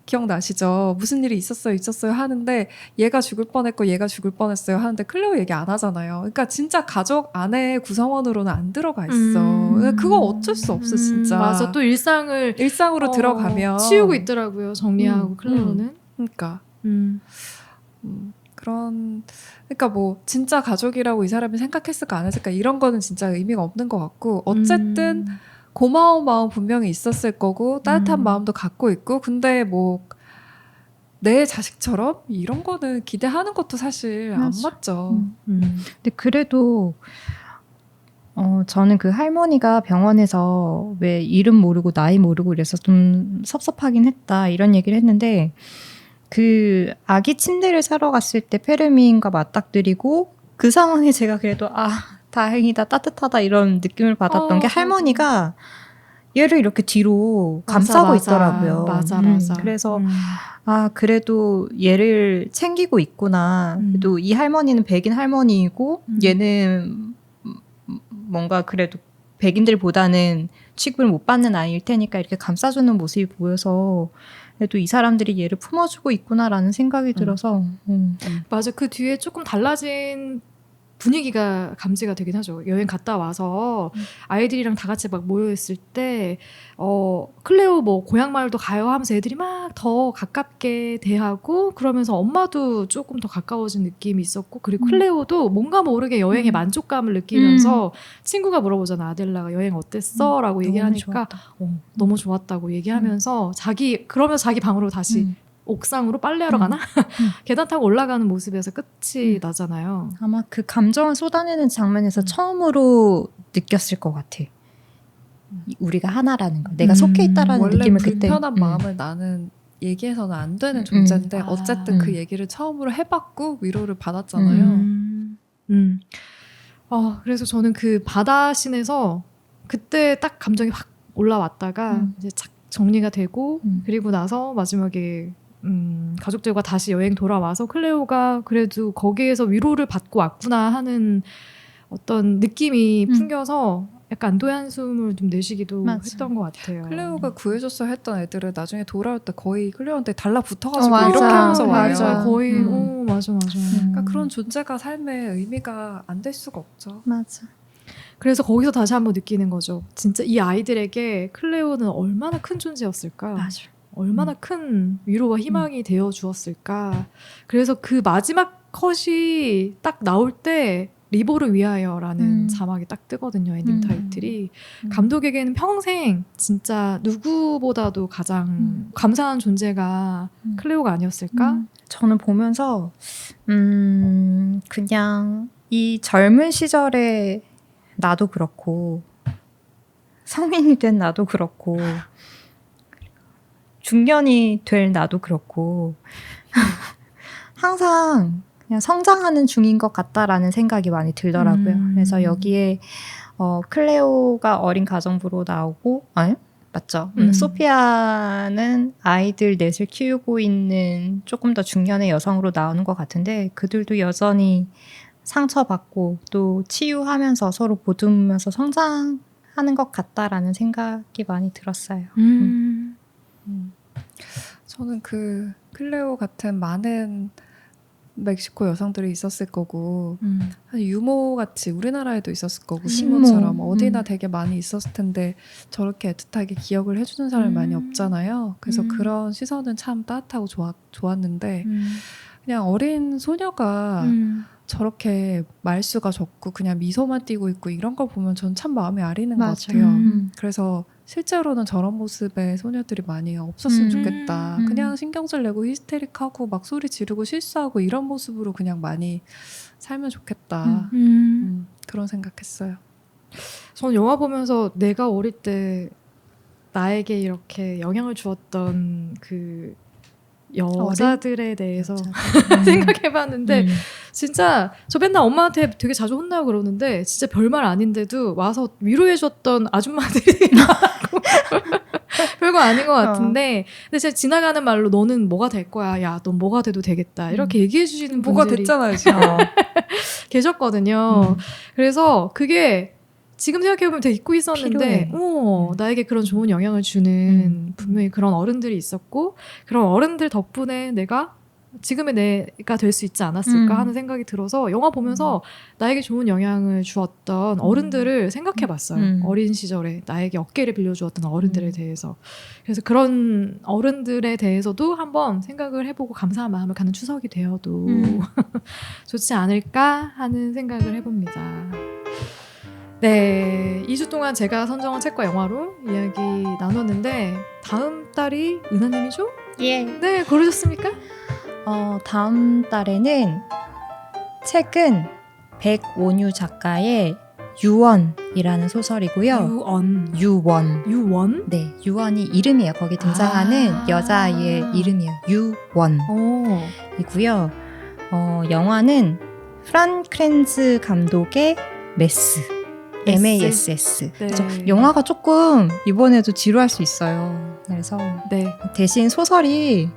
기억나시죠? 무슨 일이 있었어요 하는데 얘가 죽을 뻔했고 얘가 죽을 뻔했어요 하는데 클레오 얘기 안 하잖아요. 그러니까 진짜 가족 안에 구성원으로는 안 들어가 있어. 그거 어쩔 수 없어 진짜. 맞아. 또 일상으로 들어가면 치우고 있더라고요. 정리하고 클레오는. 그러니까 그러니까 뭐 진짜 가족이라고 이 사람이 생각했을까 안 했을까 이런 거는 진짜 의미가 없는 것 같고 어쨌든 고마운 마음 분명히 있었을 거고 따뜻한 마음도 갖고 있고 근데 뭐 내 자식처럼 이런 거는 기대하는 것도 사실 안 맞죠. 근데 그래도 저는 그 할머니가 병원에서 왜 이름 모르고 나이 모르고 이래서 좀 섭섭하긴 했다 이런 얘기를 했는데 그 아기 침대를 사러 갔을 때 페르민과 맞닥뜨리고 그 상황에 제가 그래도 다행이다 따뜻하다 이런 느낌을 받았던 게 할머니가 얘를 이렇게 뒤로 맞아, 감싸고 맞아. 있더라고요. 맞아, 맞아. 그래서 음. 아 그래도 얘를 챙기고 있구나. 그래도 이 할머니는 백인 할머니이고 얘는 뭔가 그래도 백인들보다는 취급을 못 받는 아이일 테니까 이렇게 감싸주는 모습이 보여서 그래도 이 사람들이 얘를 품어주고 있구나라는 생각이 들어서 맞아. 그 뒤에 조금 달라진 분위기가 감지가 되긴 하죠. 여행 갔다 와서 아이들이랑 다 같이 막 모여있을 때 클레오 뭐 고향 마을도 가요 하면서 애들이 막 더 가깝게 대하고 그러면서 엄마도 조금 더 가까워진 느낌이 있었고 그리고 클레오도 뭔가 모르게 여행의 만족감을 느끼면서 친구가 물어보잖아. 아델라가 여행 어땠어? 라고 얘기하니까 너무 좋았다고 얘기하면서 그러면서 자기 방으로 다시 옥상으로 빨래하러 가나? 계단 타고 올라가는 모습에서 끝이 나잖아요. 아마 그 감정을 쏟아내는 장면에서 처음으로 느꼈을 것 같아. 우리가 하나라는 거. 내가 속해 있다라는 원래 느낌을 그때. 불편한 마음을 나는 얘기해서는 안 되는 존재인데 아. 어쨌든 그 얘기를 처음으로 해봤고 위로를 받았잖아요. 그래서 저는 그 바다 씬에서 그때 딱 감정이 확 올라왔다가 이제 착 정리가 되고 그리고 나서 마지막에 가족들과 다시 여행 돌아와서 클레오가 그래도 거기에서 위로를 받고 왔구나 하는 어떤 느낌이 풍겨서 약간 안도의 한숨을 좀 내쉬기도 맞아. 했던 것 같아요. 클레오가 구해줬어 했던 애들은 나중에 돌아올 때 거의 클레오한테 달라붙어가지고 맞아. 이렇게 하면서 와요. 맞아. 거의 맞아. 그러니까 그런 존재가 삶의 의미가 안 될 수가 없죠. 맞아. 그래서 거기서 다시 한번 느끼는 거죠. 진짜 이 아이들에게 클레오는 얼마나 큰 존재였을까? 맞아. 얼마나 큰 위로와 희망이 되어 주었을까? 그래서 그 마지막 컷이 딱 나올 때 리보를 위하여라는 자막이 딱 뜨거든요. 엔딩 타이틀이. 감독에게는 평생 진짜 누구보다도 가장 감사한 존재가 클레오가 아니었을까? 저는 보면서 그냥 이 젊은 시절에 나도 그렇고 성인이 된 나도 그렇고 중년이 될 나도 그렇고 항상 그냥 성장하는 중인 것 같다라는 생각이 많이 들더라고요. 그래서 여기에 클레오가 어린 가정부로 나오고 맞죠. 소피아는 아이들 넷을 키우고 있는 조금 더 중년의 여성으로 나오는 것 같은데 그들도 여전히 상처받고 또 치유하면서 서로 보듬으면서 성장하는 것 같다라는 생각이 많이 들었어요. 저는 그 클레오 같은 많은 멕시코 여성들이 있었을 거고 유모같이 우리나라에도 있었을 거고 시모처럼 어디나 되게 많이 있었을 텐데 저렇게 애틋하게 기억을 해주는 사람이 많이 없잖아요. 그래서 그런 시선은 참 따뜻하고 좋았는데 그냥 어린 소녀가 저렇게 말수가 적고 그냥 미소만 띠고 있고 이런 걸 보면 전 참 마음이 아리는 것 같아요. 그래서 실제로는 저런 모습의 소녀들이 많이 없었으면 좋겠다. 그냥 신경질 내고 히스테릭하고 막 소리 지르고 실수하고 이런 모습으로 그냥 많이 살면 좋겠다. 그런 생각했어요. 전 영화 보면서 내가 어릴 때 나에게 이렇게 영향을 주었던 그 여자들에 대해서 생각해봤는데 진짜 저 맨날 엄마한테 되게 자주 혼나고 그러는데 진짜 별말 아닌데도 와서 위로해줬던 아줌마들이 많고 별거 아닌 것 같은데 근데 진짜 지나가는 말로 너는 뭐가 될 거야 야 넌 뭐가 돼도 되겠다 이렇게 얘기해주시는 뭐가 분들이 됐잖아요 지금. 계셨거든요. 그래서 그게 지금 생각해보면 되게 잊고 있었는데 필요해. 나에게 그런 좋은 영향을 주는 분명히 그런 어른들이 있었고 그런 어른들 덕분에 내가 지금의 내가 될 수 있지 않았을까 하는 생각이 들어서 영화 보면서 나에게 좋은 영향을 주었던 어른들을 생각해봤어요. 어린 시절에 나에게 어깨를 빌려주었던 어른들에 대해서. 그래서 그런 어른들에 대해서도 한번 생각을 해보고 감사한 마음을 갖는 추석이 되어도 좋지 않을까 하는 생각을 해봅니다. 네, 2주 동안 제가 선정한 책과 영화로 이야기 나눴는데 다음 달이 은하님이죠? 예. 네, 고르셨습니까? 다음 달에는 책은 백오뉴 작가의 유언이라는 소설이고요. 유원. 유원? 네, 유원이 이름이에요. 거기 등장하는 여자아이의 이름이에요. 유원이고요. 영화는 프란 크렌즈 감독의 메스. MASS. 네. 그래서 영화가 조금 이번에도 지루할 수 있어요. 그래서 네. 대신 소설이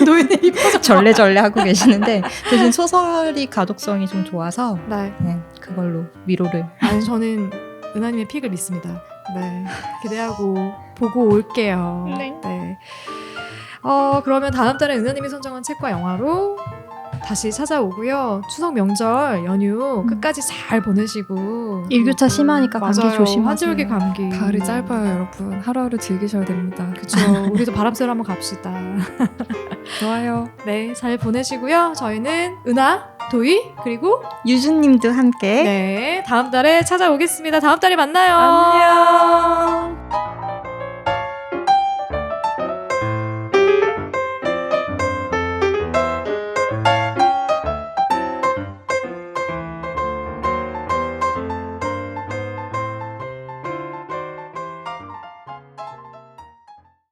노인이 절레절레 하고 계시는데 대신 소설이 가독성이 좀 좋아서 네. 그냥 그걸로 위로를. 아니 저는 은하님의 픽을 믿습니다. 네. 기대하고 보고 올게요. 네. 그러면 다음 달에 은하님이 선정한 책과 영화로 다시 찾아오고요. 추석 명절 연휴 끝까지 잘 보내시고 일교차 심하니까 감기 맞아요. 조심하세요. 환절기 감기. 가을이 짧아요, 여러분. 하루하루 즐기셔야 됩니다. 그렇죠. 우리도 바람 쐬러 한번 갑시다. 좋아요. 네, 잘 보내시고요. 저희는 은하, 도희 그리고 유주님도 함께 네 다음 달에 찾아오겠습니다. 다음 달에 만나요. 안녕.